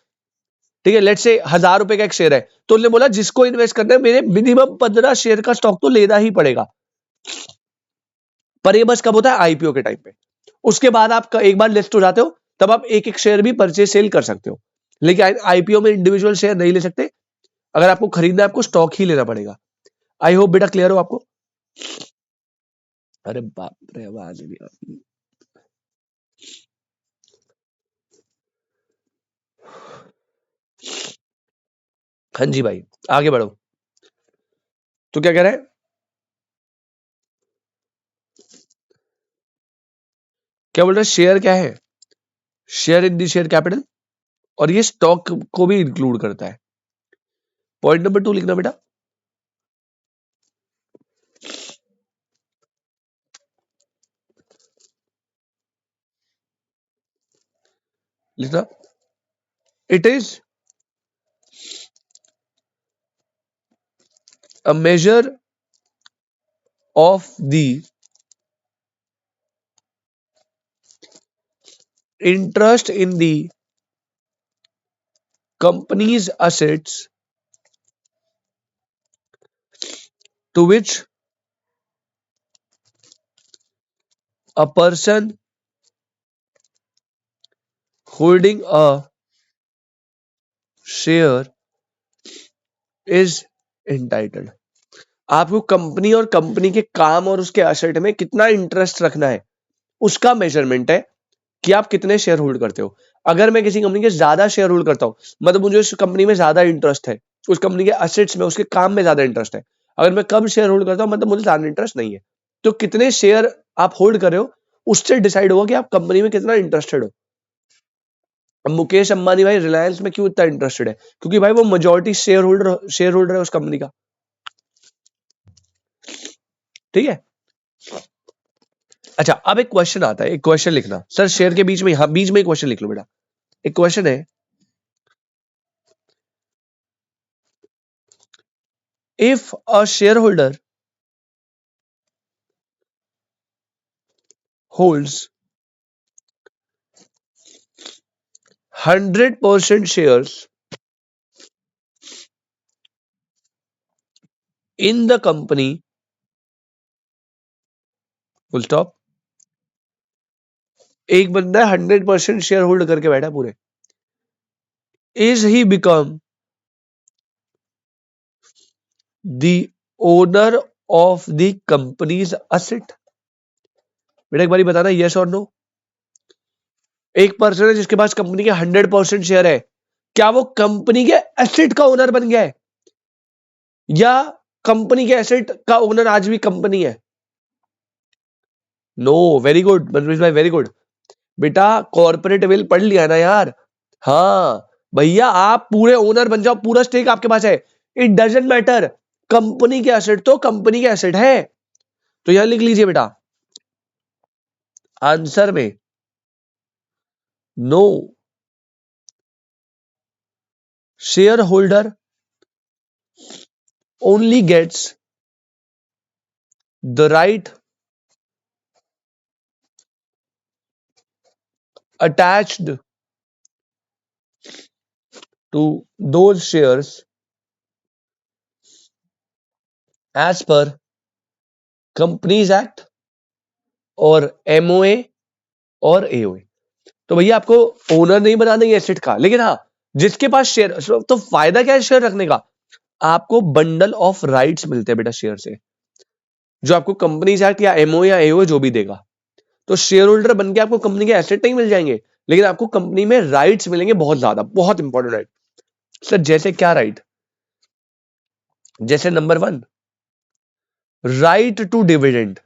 ठीक है, लेट से 1,000 रुपए का एक शेयर है, तो उन्होंने बोला जिसको इन्वेस्ट करना है मेरे मिनिमम 15 शेयर का स्टॉक तो लेना ही पड़ेगा। पर ये बस कब होता है, आईपीओ के टाइम पे। उसके बाद आप एक बार लिस्ट हो जाते हो, तब आप एक एक शेयर भी परचेज सेल कर सकते हो, लेकिन आईपीओ में इंडिविजुअल शेयर नहीं ले सकते। अगर आपको खरीदना है आपको स्टॉक ही लेना पड़ेगा। आई होप बेटा क्लियर हो आपको। अरे बाप रे, आवाज नहीं आ रही। हाँ जी भाई, आगे बढ़ो। तो क्या कह रहे हैं, क्या बोल रहे हैं, शेयर क्या है, share in the share capital, और ये स्टॉक को भी इंक्लूड करता है। पॉइंट नंबर 2 लिखना बेटा, लिखना, it is a measure of the interest in the company's assets to which a person holding a share is entitled। आपको कंपनी और कंपनी के काम और उसके एसेट में कितना इंटरेस्ट रखना है, उसका मेजरमेंट है कि आप कितने शेयर होल्ड करते हो। अगर मैं किसी कंपनी के ज्यादा शेयर होल्ड करता हूं, मतलब मुझे उस कंपनी में ज्यादा इंटरेस्ट है, उस कंपनी के एसेट्स में, उसके काम में ज्यादा इंटरेस्ट है। अगर मैं कम शेयर होल्ड करता हूं, मतलब मुझे ज्यादा इंटरेस्ट नहीं है। तो कितने शेयर आप होल्ड कर रहे हो, उससे डिसाइड होगा कि आप कंपनी में कितना इंटरेस्टेड हो। अब मुकेश अंबानी भाई रिलायंस में क्यों इतना इंटरेस्टेड है, क्योंकि भाई वो मेजोरिटी शेयर होल्डर है उस कंपनी का। ठीक है, अच्छा अब एक क्वेश्चन आता है, एक क्वेश्चन लिखना सर शेयर के बीच में, हाँ बीच में एक क्वेश्चन लिख लो बेटा। एक क्वेश्चन है, if a share holder holds 100% shares in the company, full stop. एक बंदा 100% शेयर होल्ड करके बैठा पूरे, is he become the owner of the companies asset. बेटा एक बार बताना, यस और नो। एक पर्सन है जिसके पास कंपनी के 100% शेयर है, क्या वो कंपनी के एसेट का ओनर बन गया है, या कंपनी के एसेट का ओनर आज भी कंपनी है? नो, वेरी गुड मनोज भाई, वेरी गुड। बेटा कॉर्पोरेट विल पढ़ लिया ना यार। हाँ भैया, आप पूरे ओनर बन जाओ, पूरा स्टेक आपके पास है, इट डजंट मैटर, कंपनी के एसेट तो कंपनी के एसेट है। तो यहां लिख लीजिए बेटा आंसर में, no shareholder only gets the right attached to those shares as per companies act और एमओए और एओए। तो भैया आपको ओनर नहीं बना देंगे एसेट का, लेकिन हाँ जिसके पास शेयर, तो फायदा क्या है शेयर रखने का? आपको बंडल ऑफ राइट्स मिलते हैं बेटा शेयर से, जो आपको कंपनीज एक्ट या एमओए या एओए जो भी देगा। तो शेयर होल्डर बन के आपको कंपनी के एसेट नहीं मिल जाएंगे, लेकिन आपको कंपनी में राइट्स मिलेंगे बहुत ज्यादा, बहुत इंपॉर्टेंट राइट। सर जैसे क्या राइट? जैसे number 1, right to dividend.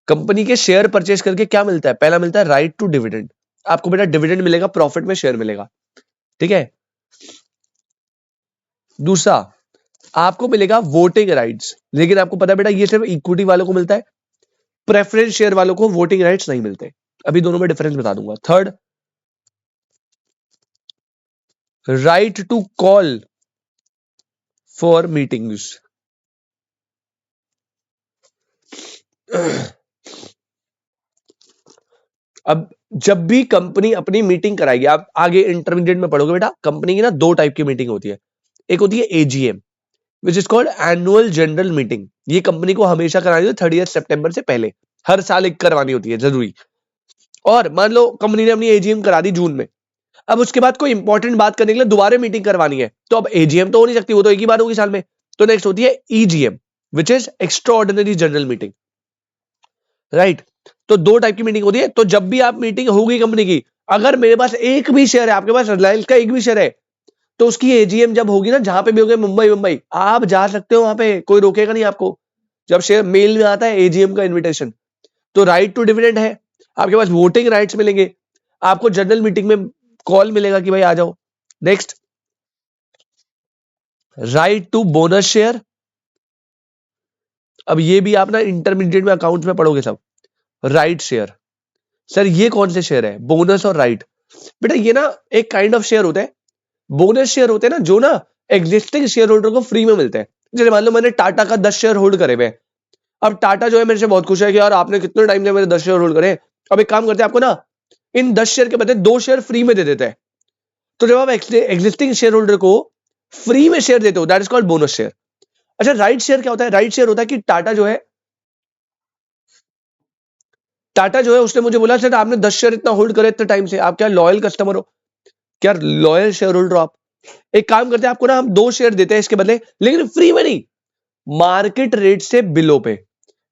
Company के शेयर परचेज करके क्या मिलता है? पहला मिलता है राइट टू डिविडेंड, आपको बेटा डिविडेंड मिलेगा, प्रॉफिट में शेयर मिलेगा, ठीक है। दूसरा आपको मिलेगा वोटिंग राइट्स, लेकिन आपको पता है बेटा ये सिर्फ इक्विटी वालों को मिलता है, प्रेफरेंस शेयर वालों को वोटिंग राइट्स नहीं मिलते। अभी दोनों में डिफरेंस बता दूंगा। Third, right to call for meetings. अब जब भी कंपनी अपनी मीटिंग कराएगी, आप आगे इंटरमीडिएट में पढ़ोगे बेटा, कंपनी की ना 2 टाइप की मीटिंग होती है। एक होती है AGM which is called annual general meeting, ये कंपनी को हमेशा करानी होती है 30 सितंबर से पहले, हर साल एक करवानी होती है जरूरी। और मान लो कंपनी ने अपनी एजीएम करा दी जून में, अब उसके बाद कोई इंपॉर्टेंट बात करने के लिए दोबारा मीटिंग करवानी है, तो अब एजीएम तो हो नहीं सकती, वो तो एक ही बार होगी साल में। तो नेक्स्ट होती है EGM which is extra ordinary general meeting, right. तो 2 टाइप की मीटिंग होती है। तो जब भी आप मीटिंग होगी कंपनी की, अगर मेरे पास एक भी शेयर है, आपके पास रिलायंस का एक भी शेयर है, तो उसकी एजीएम जब होगी ना, जहां पे भी होगी, मुंबई, आप जा सकते हो वहां पे, कोई रोकेगा नहीं आपको। जब शेयर मेल में आता है एजीएम का इन्विटेशन, तो राइट टू डिविडेंड है, आपके पास वोटिंग राइट्स मिलेंगे, आपको जनरल मीटिंग में कॉल मिलेगा कि भाई आ जाओ। Next, right to bonus share. अब ये भी आप ना इंटरमीडिएट में अकाउंट्स में पढ़ोगे सब। राइट शेयर, सर ये कौन से शेयर है? बोनस और राइट। बेटा ये ना एक काइंड ऑफ शेयर होता है, बोनस शेयर होते हैं ना, जो ना एग्जिस्टिंग शेयर होल्डर को फ्री में मिलते हैं। जैसे मान लो मैंने टाटा का 10 शेयर होल्ड करे हुए हैं, अब टाटा जो है मेरे से बहुत खुश है कि यार आपने कितने टाइम से मेरे 10 शेयर होल्ड करे, अब एक काम करते हैं, आपको ना इन 10 शेयर के बदले 2 शेयर फ्री में दे देते हैं। तो जब आप एग्जिस्टिंग शेयर होल्डर को फ्री में शेयर देते हो, that is called bonus share. अच्छा राइट शेयर क्या होता है? राइट शेयर होता है कि टाटा जो है उसने मुझे बोला सर आपने 10 शेयर इतना होल्ड करे इतने टाइम से, आप क्या लॉयल कस्टमर हो, क्या लॉयल शेयर होल्डर हो आप? एक काम करते हैं, आपको ना हम 2 शेयर देते हैं इसके बदले, लेकिन फ्री में नहीं, मार्केट रेट से बिलो पे।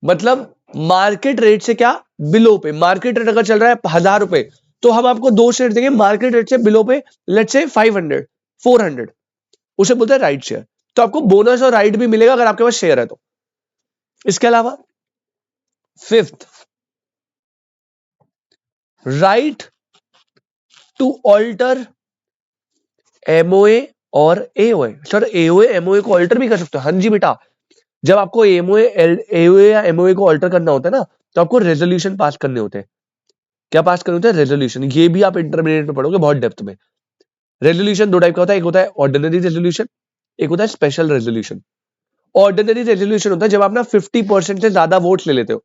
मतलब मार्केट रेट से क्या? बिलो पे। मार्केट रेट अगर चल रहा है 1000 रुपए, तो हम आपको 2 शेयर देंगे मार्केट रेट से बिलो पे, लेट्स से 500 400, उसे बोलते हैं राइट शेयर। तो आपको बोनस और राइट भी मिलेगा अगर आपके पास शेयर है तो। इसके अलावा fifth, right to alter MOA और एओए। सर एओए एमओए को ऑल्टर भी कर सकते हो? हाँ जी बेटा, जब आपको एओए या एमओए को ऑल्टर करना होता है ना, तो आपको रेजोल्यूशन पास करने होते हैं। क्या पास करने होते हैं? रेजोल्यूशन। ये भी आप इंटरमीडिएट में पढ़ोगे बहुत डेप्थ में। रेजोल्यूशन 2 टाइप का होता है, एक होता है ऑर्डिनरी रेजोल्यूशन, एक होता है स्पेशल रेजोल्यूशन। ऑर्डिनरी रेजोल्यूशन होता है जब आप ना 50% से ज्यादा वोट्स ले लेते हो।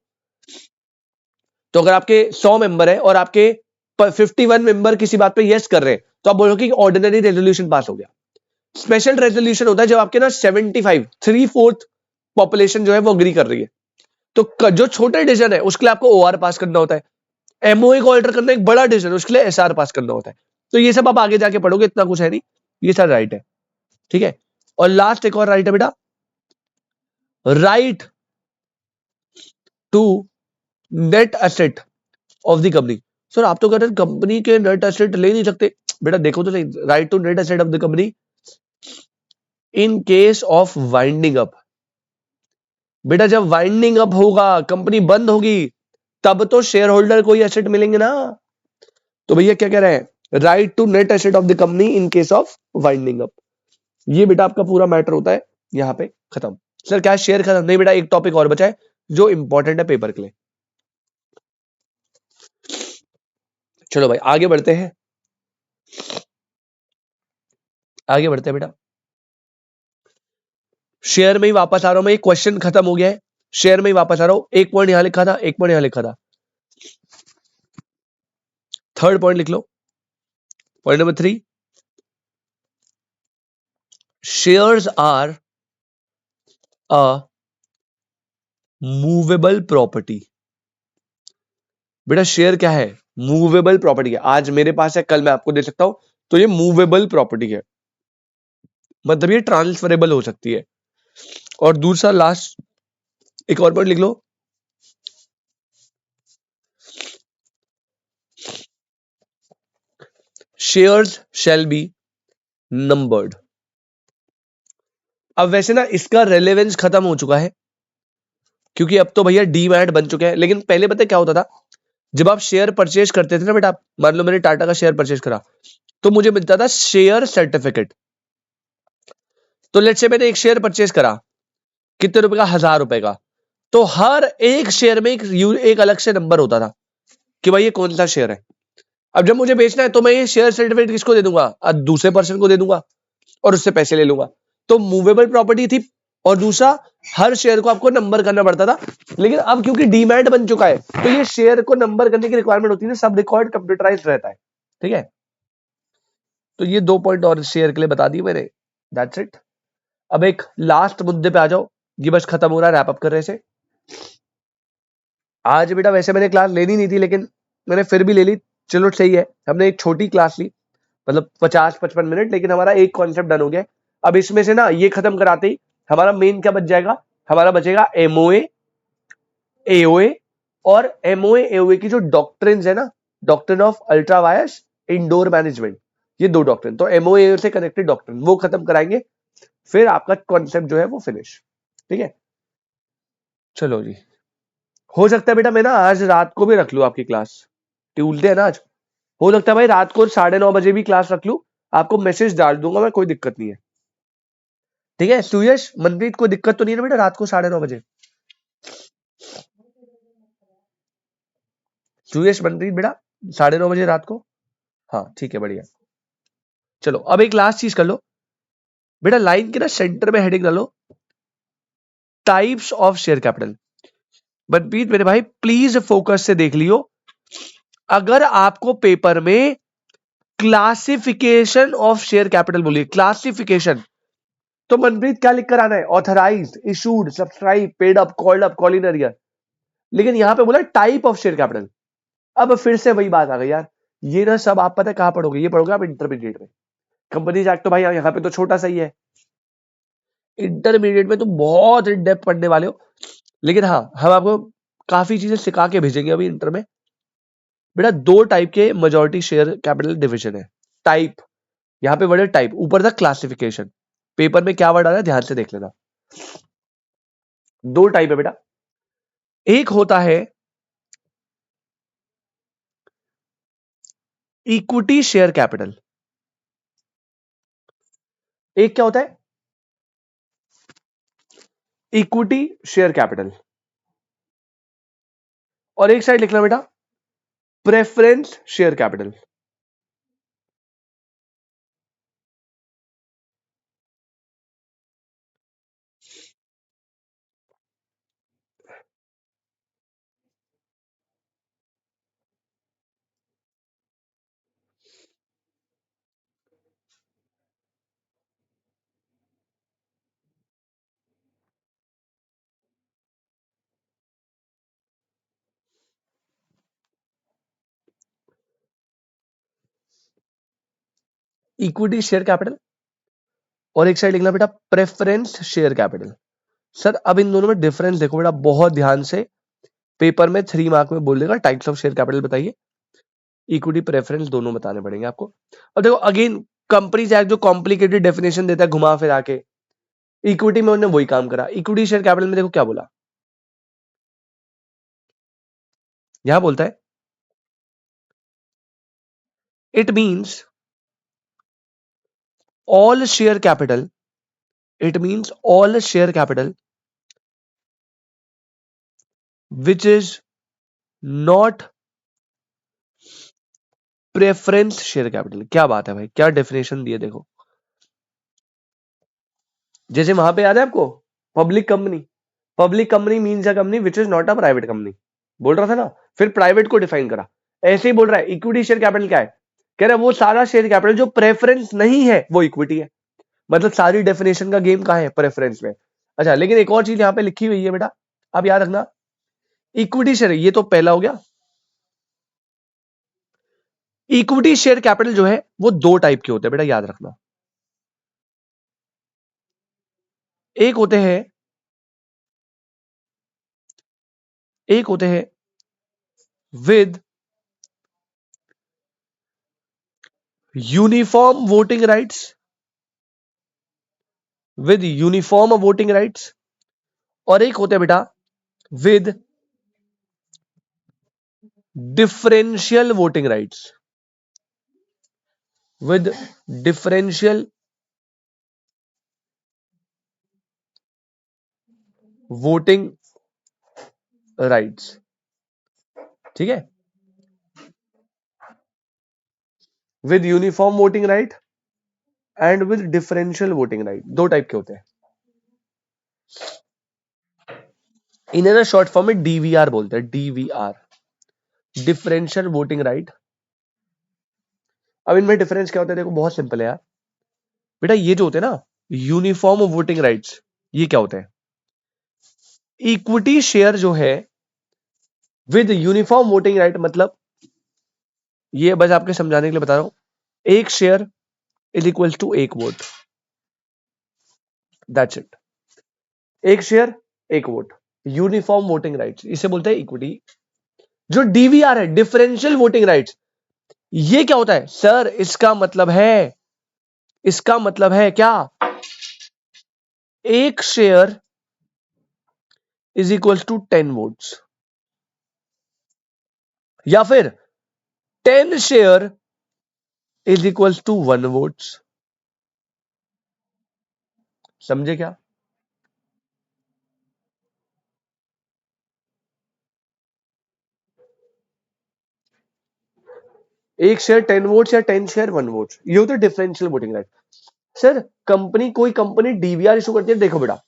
तो अगर आपके 100 मेंबर है और आपके 51 मेंबर किसी बात पे यस कर रहे हैं, तो आप बोलोगे कि ऑर्डिनरी रेजोल्यूशन पास हो गया। स्पेशल रेजोल्यूशन होता है जब आपके ना 75 3/4 पॉपुलेशन जो है वो अग्री कर रही है। तो जो छोटे डिसीजन है उसके लिए आपको ओआर पास करना होता है, एमओए को ऑल्टर करना एक बड़ा डिसीजन, उसके लिए एसआर पास करना होता है। तो ये सब आप आगे जाके पढ़ोगे, इतना कुछ है नहीं, ये सारा राइट है, ठीक है। और लास्ट एक और राइट है बेटा, right to net asset of the company. Sir आप तो कह रहे हैं कंपनी के नेट एसेट ले नहीं सकते, बेटा देखो तो सही, right to net asset of the company in case of winding up. बेटा जब वाइंडिंग अप होगा, कंपनी बंद होगी, तब तो शेयर होल्डर को ही एसेट मिलेंगे ना। तो भैया क्या कह रहे हैं, right to net asset of the company in case of winding up. ये बेटा आपका पूरा मैटर होता है यहां पे खत्म। सर क्या शेयर खत्म? नहीं बेटा, एक टॉपिक और बचा है जो इंपॉर्टेंट है पेपर के लिए। चलो भाई आगे बढ़ते हैं, आगे बढ़ते हैं बेटा। शेयर में ही वापस आ रहा हूं मैं, क्वेश्चन खत्म हो गया है, शेयर में ही वापस आ रहा हूं। एक पॉइंट यहां लिखा था, एक पॉइंट यहां लिखा था, थर्ड पॉइंट लिख लो। Point number 3, shares are a movable property. बेटा शेयर क्या है? मूवेबल प्रॉपर्टी है। आज मेरे पास है, कल मैं आपको दे सकता हूं, तो ये मूवेबल प्रॉपर्टी है, मतलब ये ट्रांसफरेबल हो सकती है। और दूसरा लास्ट एक और पॉइंट लिख लो, शेयर्स शैल बी नंबर्ड। अब वैसे ना इसका रेलेवेंस खत्म हो चुका है, क्योंकि अब तो भैया डीमैट बन चुके हैं। लेकिन पहले पता है क्या होता था, जब आप शेयर परचेज करते थे ना बेटा, मान लो मैंने टाटा का शेयर परचेज करा, तो मुझे मिलता था शेयर सर्टिफिकेट। तो लेट से मैंने एक शेयर परचेज करा, कितने रुपए का? 1000 रुपए का। तो हर एक शेयर में एक अलग से नंबर होता था कि भाई ये कौन सा शेयर है। अब जब मुझे बेचना है तो मैं ये शेयर सर्टिफिकेट किसको दे दूंगा? दूसरे पर्सन को दे दूंगा और उससे पैसे ले लूंगा। तो मूवेबल प्रॉपर्टी थी, और दूसरा हर शेयर को आपको नंबर करना पड़ता था। लेकिन अब क्योंकि डीमैट बन चुका है, तो ये शेयर को नंबर करने की रिक्वायरमेंट होती है, सब रिकॉर्ड कंप्यूटराइज्ड रहता है, ठीक है। तो ये 2 पॉइंट और शेयर के लिए बता दिए मैंने, दैट्स इट। अब एक लास्ट मुद्दे पे आ जाओ, ये बस खत्म हो रहा है रैप अप कर रहे से। आज बेटा वैसे मैंने क्लास लेनी नहीं थी, लेकिन मैंने फिर भी ले ली। चलो सही है, हमने एक छोटी क्लास ली, मतलब 50-55 मिनट, लेकिन हमारा एक कॉन्सेप्ट डन हो गया। अब इसमें से ना ये खत्म कराते ही हमारा मेन क्या बच जाएगा? हमारा बचेगा एमओए, एओए, और एमओए एओए की जो डॉक्ट्रिन्स है ना, doctrine of ultra vires indoor management, ये 2 डॉक्ट्रिन, तो एमओए एओए से कनेक्टेड डॉक्ट्रिन वो खत्म कराएंगे, फिर आपका कॉन्सेप्ट जो है वो फिनिश, ठीक है। चलो जी, हो सकता है बेटा मैं ना आज रात को भी रख लूं आपकी क्लास, ट्यूसडे है ना आज, हो सकता है भाई रात को 9:30 बजे भी क्लास रख लूं, आपको मैसेज डाल दूंगा मैं, कोई दिक्कत नहीं है, ठीक है। सुयश मनप्रीत कोई दिक्कत तो नहीं है ना बेटा रात को 9:30 बजे? सुयश मनप्रीत बेटा 9:30 बजे रात को, हाँ ठीक है बढ़िया। चलो अब एक लास्ट चीज कर लो बेटा, लाइन के ना सेंटर में हेडिंग डालो, types of share capital. Manpreet मेरे भाई प्लीज फोकस से देख लियो, अगर आपको पेपर में क्लासिफिकेशन ऑफ शेयर कैपिटल बोलिए, क्लासिफिकेशन, तो मनप्रीत क्या लिख कर आना है? Authorised, issued, subscribe, paid up, called up, Colin year. लेकिन यहां पे बोला टाइप ऑफ शेयर कैपिटल। अब फिर से वही बात आ गई यार, ये ना सब आप पता है कहां पढ़ोगे? ये पढ़ोगे आप इंटरमीडिएट में। कंपनीज एक्ट तो भाई यहाँ पे तो छोटा सा ही है, इंटरमीडिएट में तो बहुत इन डेप्थ पढ़ने वाले हो। लेकिन हाँ, हम आपको काफी चीजें सिखा के भेजेंगे अभी इंटर में। बेटा 2 टाइप के मेजॉरिटी शेयर कैपिटल डिविजन है। टाइप, यहाँ पे वर्ड है टाइप, ऊपर था क्लासिफिकेशन, पेपर में क्या वर्ड आ रहा है ध्यान से देख लेना। 2 टाइप है बेटा, एक होता है इक्विटी शेयर कैपिटल, एक क्या होता है? Equity share capital. और एक साइड लिखना बेटा preference share capital. Equity share capital, और एक साइड लिखना बेटा प्रेफरेंस शेयर कैपिटल। सर अब इन दोनों में डिफरेंस देखो बेटा बहुत ध्यान से, पेपर में 3 मार्क में बोल देगा टाइप्स ऑफ शेयर कैपिटल बताइए, इक्विटी प्रेफरेंस दोनों बताने पड़ेंगे आपको। अब देखो अगेन कंपनीज एक्ट जो कॉम्प्लिकेटेड डेफिनेशन देता है घुमा फिरा के, इक्विटी में उन्होंने वही काम करा। इक्विटी शेयर कैपिटल में देखो क्या बोला, यहां बोलता है it means all share capital, it means all share capital which is not preference share capital. क्या बात है भाई, क्या डेफिनेशन दिए देखो। जैसे वहां पे याद है आपको public company, public company means a company which is not a private company, बोल रहा था ना, फिर प्राइवेट को डिफाइन करा। ऐसे ही बोल रहा है इक्विटी शेयर कैपिटल क्या है, कह रहा है वो सारा शेयर कैपिटल जो प्रेफरेंस नहीं है वो इक्विटी है। मतलब सारी डेफिनेशन का गेम कहां है, प्रेफरेंस में। अच्छा लेकिन एक और चीज यहां पे लिखी हुई है बेटा, आप याद रखना, इक्विटी शेयर, ये तो पहला हो गया। इक्विटी शेयर कैपिटल जो है वो 2 टाइप के होते हैं बेटा, याद रखना। एक होते हैं with uniform voting rights, with uniform voting rights, और एक होते हैं बेटा with differential voting rights, with differential voting rights. ठीक है, with uniform voting right and with differential voting right, 2 type के होते हैं। इन्हें ना शॉर्ट फॉर्म में डीवीआर बोलते हैं, डीवीआर, डिफरेंशियल वोटिंग राइट। अब इनमें डिफरेंस क्या होता है देखो, बहुत सिंपल है यार बेटा, ये जो होते हैं ना यूनिफॉर्म वोटिंग राइट्स, ये क्या होते हैं, इक्विटी शेयर जो है विद यूनिफॉर्म वोटिंग राइट, मतलब ये बस आपके समझाने के लिए बता रहा हूं, एक शेयर इज इक्वल टू एक वोट, दैट्स इट। एक शेयर एक वोट, यूनिफॉर्म वोटिंग राइट्स, इसे बोलते हैं इक्विटी। जो डीवीआर है, डिफरेंशियल वोटिंग राइट्स, ये क्या होता है सर, इसका मतलब है क्या, एक share is equal to 10 votes, या फिर 10 share is equal to 1 votes. समझे क्या, एक शेयर 10 वोट्स या 10 शेयर 1 वोट्स, ये होता है डिफरेंशियल वोटिंग राइट। सर कोई कंपनी डीवीआर इशू करती है, देखो बेटा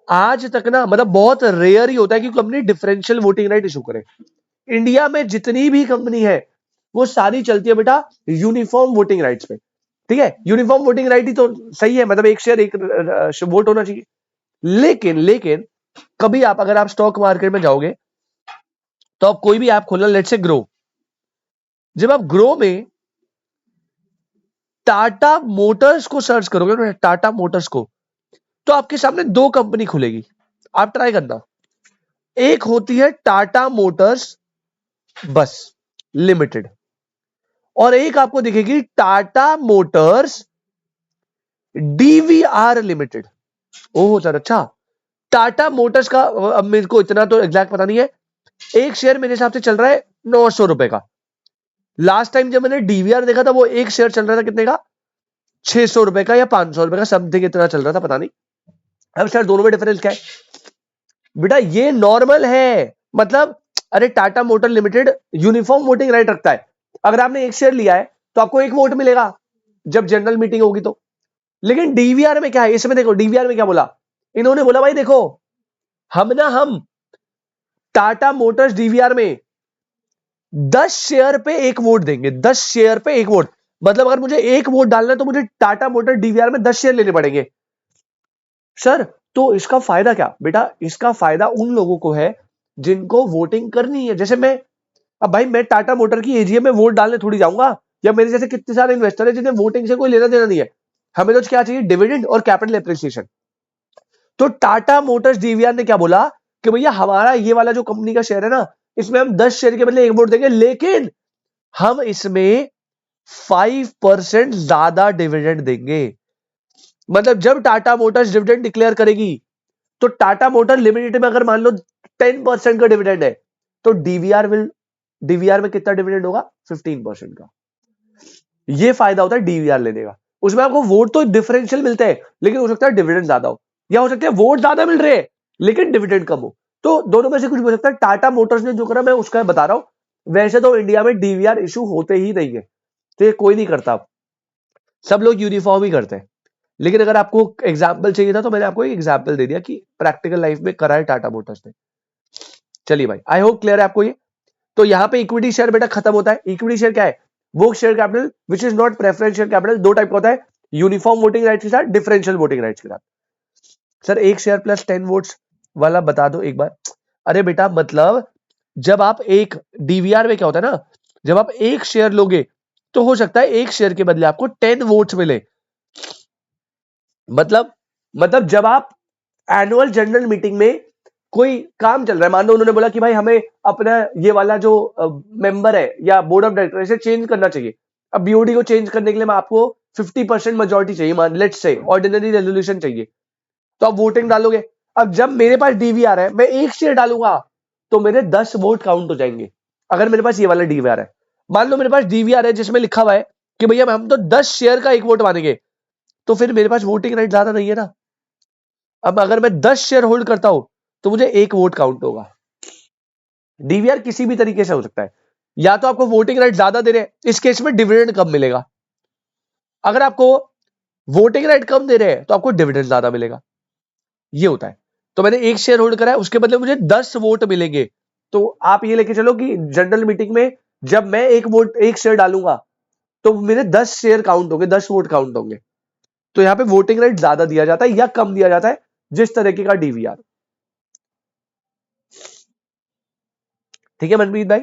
आज तक ना, मतलब बहुत रेयर ही होता है कि company differential voting right issue करे। इंडिया में जितनी भी कंपनी है वो सारी चलती है बेटा यूनिफॉर्म वोटिंग राइट्स पे। ठीक है, यूनिफॉर्म वोटिंग राइट ही तो सही है, मतलब एक शेयर एक वोट होना चाहिए। लेकिन कभी आप अगर आप स्टॉक मार्केट में जाओगे तो आप कोई भी ऐप खोलना, लेट्स से ग्रो, जब आप ग्रो में टाटा मोटर्स को सर्च करोगे ना, टाटा मोटर्स को, तो आपके सामने 2 कंपनी खुलेगी, आप ट्राई करना। एक होती है टाटा मोटर्स बस लिमिटेड, और एक आपको दिखेगी Tata Motors DVR limited. Oh sir अच्छा, टाटा मोटर्स का अब मेरे को इतना तो एग्जैक्ट पता नहीं है, एक शेयर मेरे हिसाब से चल रहा है 900 रुपए का। लास्ट टाइम जब मैंने डीवीआर देखा था वो एक शेयर चल रहा था कितने का, 600 रुपए का या 500 रुपए का, समथिंग इतना चल रहा था, पता नहीं। अब सर दोनों में डिफरेंस क्या है बेटा, ये नॉर्मल है, मतलब अरे Tata motor limited uniform voting right रखता है, अगर आपने एक शेयर लिया है तो आपको एक वोट मिलेगा जब जनरल मीटिंग होगी तो। लेकिन डीवीआर में क्या है, इसमें देखो डीवीआर में क्या बोला, इन्होंने बोला भाई देखो हम टाटा मोटर्स डीवीआर में 10 शेयर पे एक वोट देंगे, 10 शेयर पे एक वोट, मतलब अगर मुझे एक वोट डालना है तो मुझे टाटा मोटर डीवीआर में 10 शेयर लेने पड़ेंगे। सर तो इसका फायदा क्या बेटा, इसका फायदा उन लोगों को है जिनको वोटिंग करनी है, जैसे मैं, अब भाई मैं टाटा मोटर की एजीएम में वोट डालने थोड़ी जाऊंगा, या मेरे जैसे कितने सारे इन्वेस्टर है जिन्हें वोटिंग से कोई लेना देना नहीं है, हमें तो क्या चाहिए, डिविडेंड और कैपिटल एप्रिसिएशन। तो टाटा मोटर्स डीवीआर ने क्या बोला कि भैया हमारा ये वाला जो कंपनी का शेयर है ना, इसमें हम 10 शेयर के बदले 1 वोट देंगे, लेकिन हम इसमें 5% ज्यादा डिविडेंड देंगे। मतलब जब टाटा मोटर्स डिविडेंड डिक्लेयर करेगी तो टाटा मोटर लिमिटेड में अगर मान लो 10% का डिविडेंड है तो डीवीआर में कितना डिविडेंड होगा, 15% का। ये फायदा होता है डीवीआर लेने का। उसमें आपको वोट तो डिफरेंशियल मिलते हैं, लेकिन हो सकता है डिविडेंड ज्यादा हो, या हो सकता है वोट ज्यादा मिल रहे हैं लेकिन डिविडेंड कम हो। तो दोनों में से कुछ हो सकता है। टाटा मोटर्स ने जो करा मैं उसका बता रहा हूं। वैसे तो इंडिया में डीवीआर इशू होते ही नहीं है, तो ये कोई नहीं करता, सब लोग यूनिफॉर्म ही करते हैं। लेकिन अगर आपको एग्जाम्पल चाहिए था तो मैंने आपको एक एग्जाम्पल दे दिया कि प्रैक्टिकल लाइफ में करा है टाटा मोटर्स ने। चलिए भाई, आई होप क्लियर है आपको ये। तो यहां पे इक्विटी शेयर बेटा खत्म होता है। इक्विटी शेयर क्या है, वो share capital which is not preferential capital. दो टाइप का होता है, यूनिफॉर्म वोटिंग राइट्स के साथ, डिफरेंशियल वोटिंग राइट्स के साथ। सर एक शेयर प्लस 10 वोट्स वाला बता दो एक बार। अरे बेटा मतलब जब आप एक डीवीआर में क्या होता है ना, जब आप एक शेयर लोगे तो हो सकता है एक शेयर के बदले आपको 10 वोट्स मिले। मतलब जब आप एनुअल जनरल मीटिंग में कोई काम चल रहा है, मान लो उन्होंने बोला कि भाई हमें अपना ये वाला जो मेंबर है या बोर्ड ऑफ डायरेक्टर से चेंज करना चाहिए। अब बीओडी को चेंज करने के लिए मैं आपको 50% मेजोरिटी चाहिए, मान लेट्स से ऑर्डिनरी रेजोल्यूशन चाहिए, तो आप वोटिंग डालोगे। अब जब मेरे पास डीवीआर है, मैं एक शेयर डालूंगा तो मेरे 10 वोट काउंट हो जाएंगे। अगर मेरे पास ये वाला डीवीआर है, मान लो मेरे पास डीवीआर है जिसमें लिखा हुआ है कि भैया हम तो 10 शेयर का एक वोट मानेंगे, तो फिर मेरे पास वोटिंग राइट ज्यादा नहीं है ना। अब अगर मैं 10 शेयर होल्ड करता हूं तो मुझे एक वोट काउंट होगा। डीवीआर किसी भी तरीके से हो सकता है, या तो आपको वोटिंग राइट ज्यादा दे रहे हैं, इस केस में डिविडेंड कम मिलेगा। अगर आपको वोटिंग राइट कम दे रहे हैं तो आपको डिविडेंड ज्यादा मिलेगा। ये होता है। तो मैंने एक शेयर होल्ड करा है, उसके बदले मुझे 10 वोट मिलेंगे। तो आप ये लेके चलो कि जनरल मीटिंग में जब मैं एक शेयर डालूंगा तो मेरे 10 शेयर काउंट होंगे, 10 वोट काउंट होंगे। तो यहां पे वोटिंग राइट ज्यादा दिया जाता है या कम दिया जाता है, जिस तरीके का डीवीआर। ठीक है मनप्रीत भाई।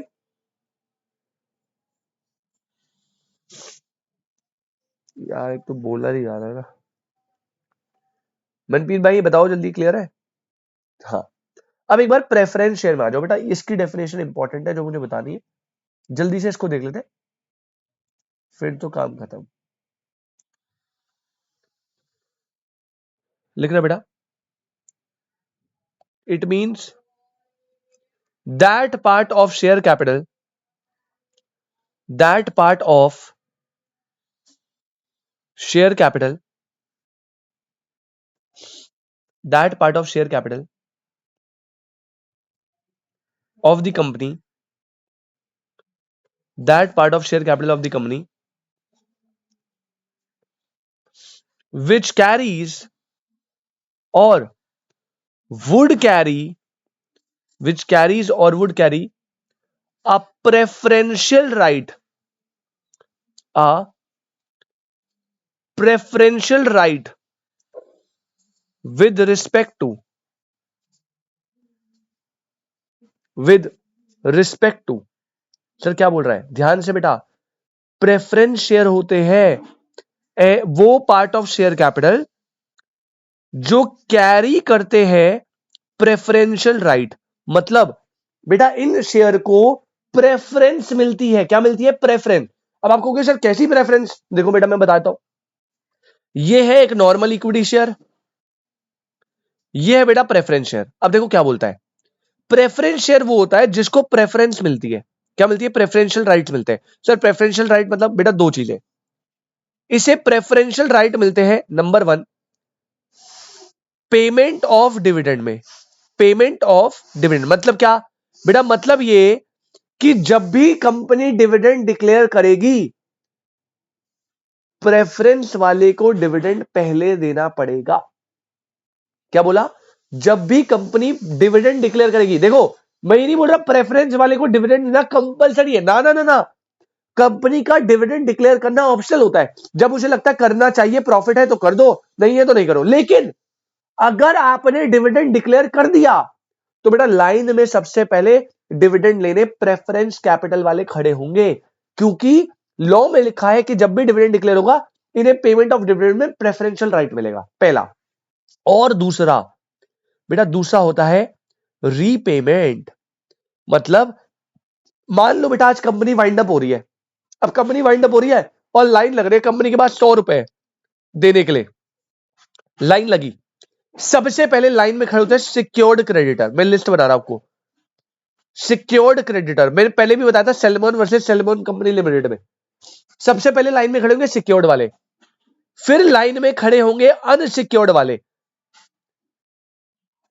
यार एक तो बोलना नहीं जा रहा है ना। मनप्रीत भाई ये बताओ जल्दी, क्लियर है? हाँ, अब एक बार प्रेफरेंस शेयर में आ जाओ बेटा। इसकी डेफिनेशन इंपॉर्टेंट है जो मुझे बतानी है, जल्दी से इसको देख लेते हैं, फिर तो काम खत्म। लिख रहे बेटा, it means that part of share capital, that part of share capital, that part of share capital of the company, that part of share capital of the company which carries or would carry, which carries or would carry a preferential right, a preferential right with respect to, with respect to। Sir क्या बोल रहा है, ध्यान से बेटा। Preference share होते हैं वो पार्ट ऑफ शेयर कैपिटल जो कैरी करते हैं प्रेफरेंशियल राइट। मतलब बेटा इन शेयर को प्रेफरेंस मिलती है। क्या मिलती है, प्रेफरेंस। अब आपको कहोगे सर कैसी प्रेफरेंस, देखो बेटा मैं बताता हूं। ये है एक नॉर्मल इक्विटी शेयर, ये है बेटा प्रेफरेंस शेयर। अब देखो क्या बोलता है, प्रेफरेंस शेयर वो होता है जिसको प्रेफरेंस मिलती है। क्या मिलती है, प्रेफरेंशियल राइट्स मिलते हैं। सर प्रेफरेंशियल राइट मतलब बेटा दो चीजें, इसे प्रेफरेंशियल राइट मिलते हैं, नंबर 1 पेमेंट ऑफ डिविडेंड में। पेमेंट ऑफ डिविडेंड मतलब क्या बेटा, मतलब ये कि जब भी कंपनी डिविडेंड डिक्लेयर करेगी, प्रेफरेंस वाले को डिविडेंड पहले देना पड़ेगा। क्या बोला, जब भी कंपनी डिविडेंड डिक्लेयर करेगी। देखो मैं ये नहीं बोल रहा प्रेफरेंस वाले को डिविडेंड देना कंपलसरी है, ना ना ना ना। कंपनी का डिविडेंड डिक्लेयर करना ऑप्शनल होता है। जब उसे लगता है करना चाहिए, प्रॉफिट है तो कर दो, नहीं है तो नहीं करो। लेकिन अगर आपने डिविडेंड डिक्लेयर कर दिया तो बेटा लाइन में सबसे पहले डिविडेंड लेने प्रेफरेंस कैपिटल वाले खड़े होंगे, क्योंकि लॉ में लिखा है कि जब भी डिविडेंड डिक्लेयर होगा इन्हें पेमेंट ऑफ डिविडेंड में प्रेफरेंशियल राइट मिलेगा, पहला। और दूसरा बेटा, दूसरा होता है रीपेमेंट। मतलब मान लो बेटा आज कंपनी वाइंड अप हो रही है, अब कंपनी वाइंड अप हो रही है और लाइन लग रही है कंपनी के पास 100 रुपए देने के लिए, लाइन लगी। सबसे पहले लाइन में खड़े होते हैं सिक्योर्ड क्रेडिटर। मैं लिस्ट बना रहा हूं आपको, सिक्योर्ड क्रेडिटर। मैंने पहले भी बताया था salmon versus salmon company limited में। सबसे पहले लाइन में खड़े होंगे सिक्योर्ड वाले, फिर लाइन में खड़े होंगे अनसिक्योर्ड वाले,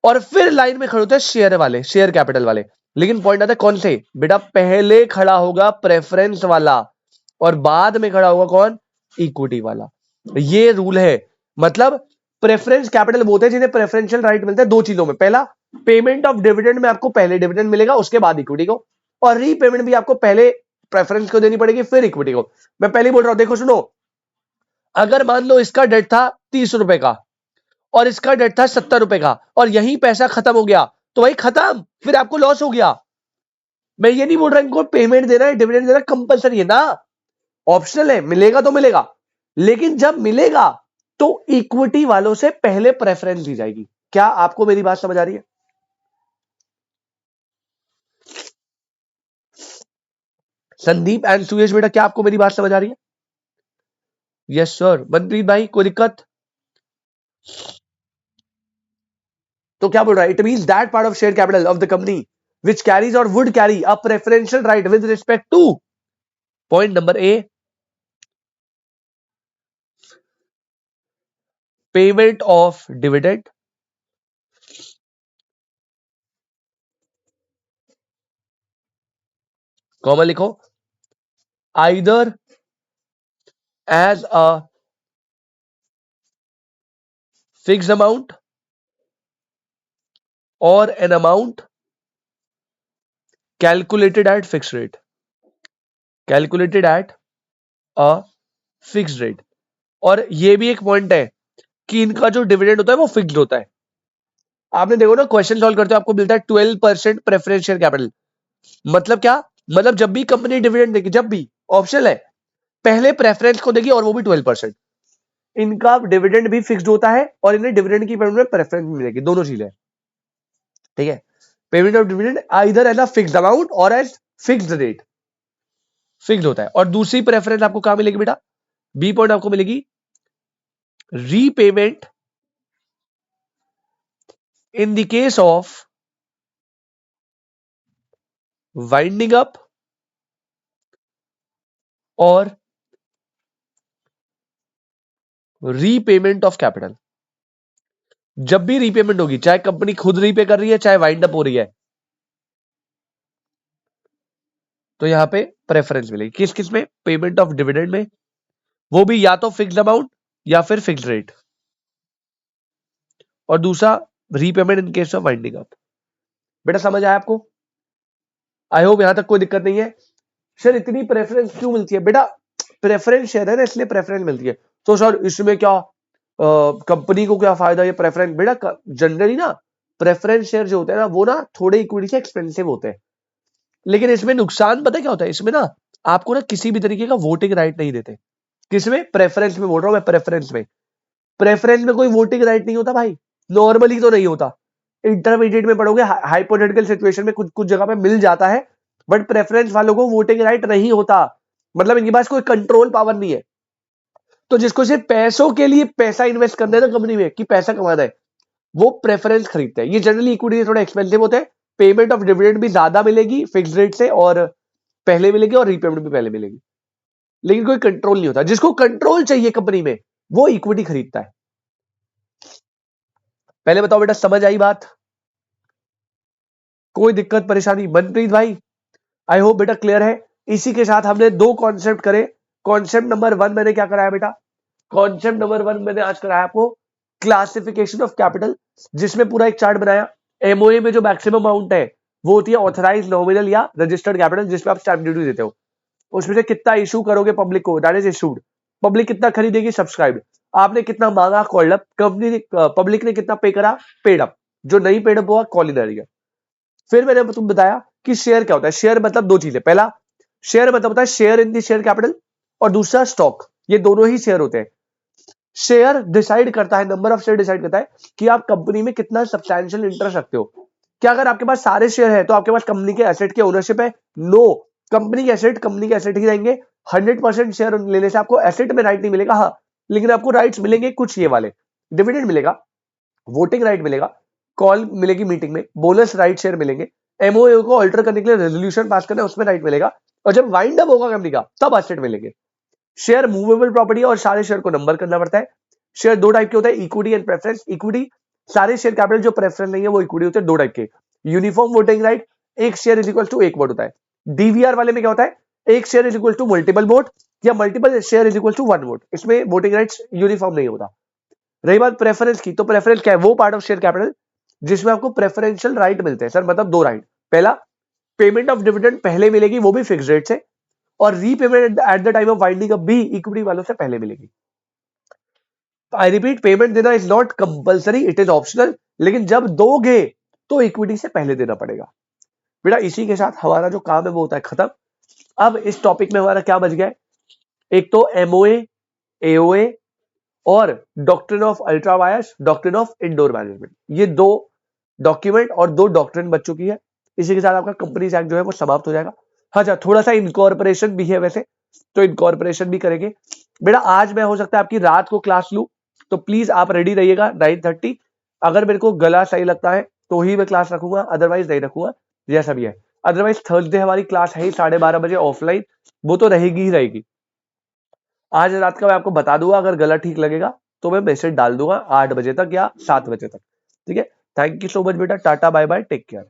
और फिर लाइन में खड़े होते हैं शेयर वाले, शेयर कैपिटल वाले। लेकिन पॉइंट आता है कौन से बेटा, पहले खड़ा होगा प्रेफरेंस वाला और बाद में खड़ा होगा कौन, इक्विटी वाला। ये रूल है। मतलब प्रेफरेंस कैपिटल बोलते हैं जिन्हें प्रेफरेंशियल राइट मिलता है दो चीजों में, पहला पेमेंट ऑफ डिविडेंड में आपको पहले डिविडेंड मिलेगा उसके बाद इक्विटी को, और रीपेमेंट भी आपको पहले प्रेफरेंस को देनी पड़ेगी फिर इक्विटी को। मैं पहले बोल रहा हूं, देखो सुनो, अगर मान लो इसका डेट था 30 रुपए का और इसका डेट था 70 रुपए का और यही पैसा खत्म हो गया तो भाई खत्म, फिर आपको लॉस हो गया। मैं ये नहीं बोल रहा इनको पेमेंट देना है, डिविडेंड देना कंपलसरी है ना, ऑप्शनल है, मिलेगा तो मिलेगा। लेकिन जब मिलेगा तो इक्विटी वालों से पहले प्रेफरेंस दी जाएगी। क्या आपको मेरी बात समझ आ रही है? संदीप एंड सुयश बेटा, क्या आपको मेरी बात समझ आ रही है? Yes sir. मनप्रीत भाई कोई दिक्कत? तो क्या बोल रहा है, it means that part of share capital of the company which carries or would carry a preferential right with respect to point number A, payment of dividend, comma लिखो, either as a fixed amount or an amount calculated at fixed rate, calculated at a fixed rate। और ये भी एक point है कि इनका जो dividend होता है वो फिक्स्ड होता है। आपने देखो ना क्वेश्चन सॉल्व करते हो आपको मिलता है 12% प्रेफरेंशियल कैपिटल। मतलब क्या, मतलब जब भी कंपनी डिविडेंड देगी, जब भी, ऑप्शनल है, पहले प्रेफरेंस को देगी और वो भी 12%। इनका डिविडेंड भी फिक्स्ड होता है और इन्हें डिविडेंड की पेमेंट में प्रेफरेंस मिलेगी, दोनों चीजें। ठीक है, payment of dividend either as a fixed amount और एज फिक्स्ड रेट, फिक्स्ड होता है। और दूसरी प्रेफरेंस आपको कहां मिलेगी बेटा, बी पॉइंट आपको मिलेगी repayment in the case of winding up और रीपेमेंट ऑफ कैपिटल। जब भी रीपेमेंट होगी, चाहे कंपनी खुद रीपे कर रही है चाहे वाइंड अप हो रही है, तो यहां पे प्रेफरेंस मिलेगी। किस किस में, पेमेंट ऑफ डिविडेंड में, वो भी या तो फिक्स्ड अमाउंट या फिर फिक्स्ड रेट, और दूसरा repayment in case of winding up. बेटा समझ आया आपको? आई होप यहां तक कोई दिक्कत नहीं है। सर इतनी प्रेफरेंस क्यों मिलती है? बेटा प्रेफरेंस शेयर है ना, इसलिए प्रेफरेंस मिलती है। तो सर इसमें क्या कंपनी को क्या फायदा ये प्रेफरेंस? बेटा जनरली ना प्रेफरेंस शेयर जो होते हैं ना वो ना थोड़े इक्विटी से एक्सपेंसिव होते हैं, लेकिन इसमें नुकसान पता है क्या होता है, इसमें ना आपको ना किसी भी तरीके का वोटिंग राइट नहीं देते। किसमें? प्रेफरेंस में बोल रहा हूं मैं, प्रेफरेंस में। प्रेफरेंस में कोई वोटिंग राइट नहीं होता भाई, नॉर्मली तो नहीं होता। इंटरमीडिएट में पढ़ोगे, हाइपोथेटिकल सिचुएशन में कुछ कुछ जगह पे मिल जाता है, बट प्रेफरेंस वालों को वोटिंग राइट नहीं होता। मतलब इनके पास कोई कंट्रोल पावर नहीं है। तो जिसको सिर्फ पैसों के लिए पैसा इन्वेस्ट करना है ना कंपनी में कि पैसा कमाना है, वो प्रेफरेंस खरीदते हैं। ये जनरली इक्विटी थोड़ा एक्सपेंसिव होते हैं, पेमेंट ऑफ डिविडेंड भी ज्यादा मिलेगी फिक्स रेट से, और पहले मिलेगी और रीपेमेंट भी पहले मिलेगी, लेकिन कोई कंट्रोल नहीं होता। जिसको कंट्रोल चाहिए कंपनी में वो इक्विटी खरीदता है। पहले बताओ बेटा समझ आई बात? कोई दिक्कत परेशानी? मनप्रीत भाई आई होप बेटा क्लियर है। इसी के साथ हमने दो कॉन्सेप्ट करे। कॉन्सेप्ट नंबर 1 मैंने क्या कराया बेटा, कॉन्सेप्ट नंबर 1 मैंने आज कराया आपको क्लासिफिकेशन ऑफ कैपिटल, जिसमें पूरा एक चार्ट बनाया। एमओए में जो मैक्सिमम अमाउंट है वो होती है ऑथराइज नॉमिनल या रजिस्टर्ड कैपिटल, जिसमें आप स्टैंप ड्यूटी देते हो। उसमें से कितना इशू करोगे पब्लिक को, दैट इज इशूड। पब्लिक कितना खरीदेगी, सब्सक्राइब। आपने कितना मांगा, कॉल्ड अप। कंपनी ने, पब्लिक ने कितना पे करा, पेड अप। जो नहीं पेड अप हुआ, कॉल इन एरिया। फिर मैंने तुम बताया कि शेयर क्या होता है। शेयर मतलब दो चीजें, पहला शेयर मतलब होता है share in the share capital, और दूसरा स्टॉक, ये दोनों ही शेयर होते हैं। शेयर डिसाइड करता है, नंबर ऑफ शेयर डिसाइड करता है कि आप कंपनी में कितना सब्सटैंशियल इंटरेस्ट रखते हो। क्या अगर आपके पास सारे शेयर है तो आपके पास कंपनी के एसेट की ओनरशिप है? नो, कंपनी के एसेट ही रहेंगे। 100% शेयर लेने से आपको एसेट में राइट नहीं मिलेगा, हाँ, लेकिन आपको राइट्स मिलेंगे कुछ ये वाले, डिविडेंड मिलेगा, वोटिंग राइट मिलेगा, कॉल मिलेगी मीटिंग में, बोनस राइट शेयर मिलेंगे, एमओए को अल्टर करने के लिए रेजोल्यूशन पास करना है उसमें राइट मिलेगा, और जब वाइंड अप होगा कंपनी का तब एसेट मिलेंगे। शेयर मूवेबल प्रॉपर्टी है और सारे शेयर को नंबर करना पड़ता है। शेयर दो टाइप के होते हैं, इक्विटी एंड प्रेफरेंस। इक्विटी, सारे शेयर कैपिटल जो प्रेफरेंस नहीं है वो इक्विटी होते हैं, दो टाइप के। यूनिफॉर्म वोटिंग राइट, एक शेयर इज इक्वल टू एक वोट होता है। डीवीआर वाले में क्या होता है, एक share is equal to multiple vote या multiple share is equal to one vote, इसमें वोटिंग राइट्स यूनिफॉर्म नहीं होता। रही बात प्रेफरेंस की, तो प्रेफरेंस क्या है, वो पार्ट ऑफ शेयर कैपिटल जिसमें आपको प्रेफरेंशियल राइट मिलते हैं। सर मतलब दो राइट, पहला पेमेंट ऑफ डिविडेंड पहले मिलेगी, वो भी फिक्स रेट से, और repayment at the time of winding up भी इक्विटी वालों से पहले मिलेगी। आई रिपीट, पेमेंट देना is not compulsory, it is optional, लेकिन जब दोगे तो इक्विटी से पहले देना पड़ेगा। बेटा इसी के साथ हमारा जो काम है वो होता है खत्म। अब इस टॉपिक में हमारा क्या बच गया है, एक तो एमओए, एओए और doctrine of ultra vires, doctrine of indoor management, ये दो डॉक्यूमेंट और दो डॉक्ट्रिन बच चुकी है। इसी के साथ आपका कंपनीज एक्ट जो है वो समाप्त हो जाएगा। अच्छा, थोड़ा सा इनकॉर्पोरेशन भी है वैसे, तो इनकॉर्पोरेशन भी करेंगे। बेटा आज मैं हो सकता है आपकी रात को क्लास लूं, तो प्लीज आप रेडी रहिएगा 9:30। अगर मेरे को गला सही लगता है तो ही मैं क्लास रखूंगा, अदरवाइज नहीं रखूंगा, जैसा भी है। अदरवाइज थर्सडे हमारी क्लास है ही 12:30 बजे ऑफलाइन, वो तो रहेगी ही रहेगी। आज रात का मैं आपको बता दूंगा, अगर गला ठीक लगेगा तो मैं मैसेज डाल दूंगा 8 बजे तक या 7 बजे तक, ठीक है। थैंक यू सो मच बेटा, tata bye bye, take care.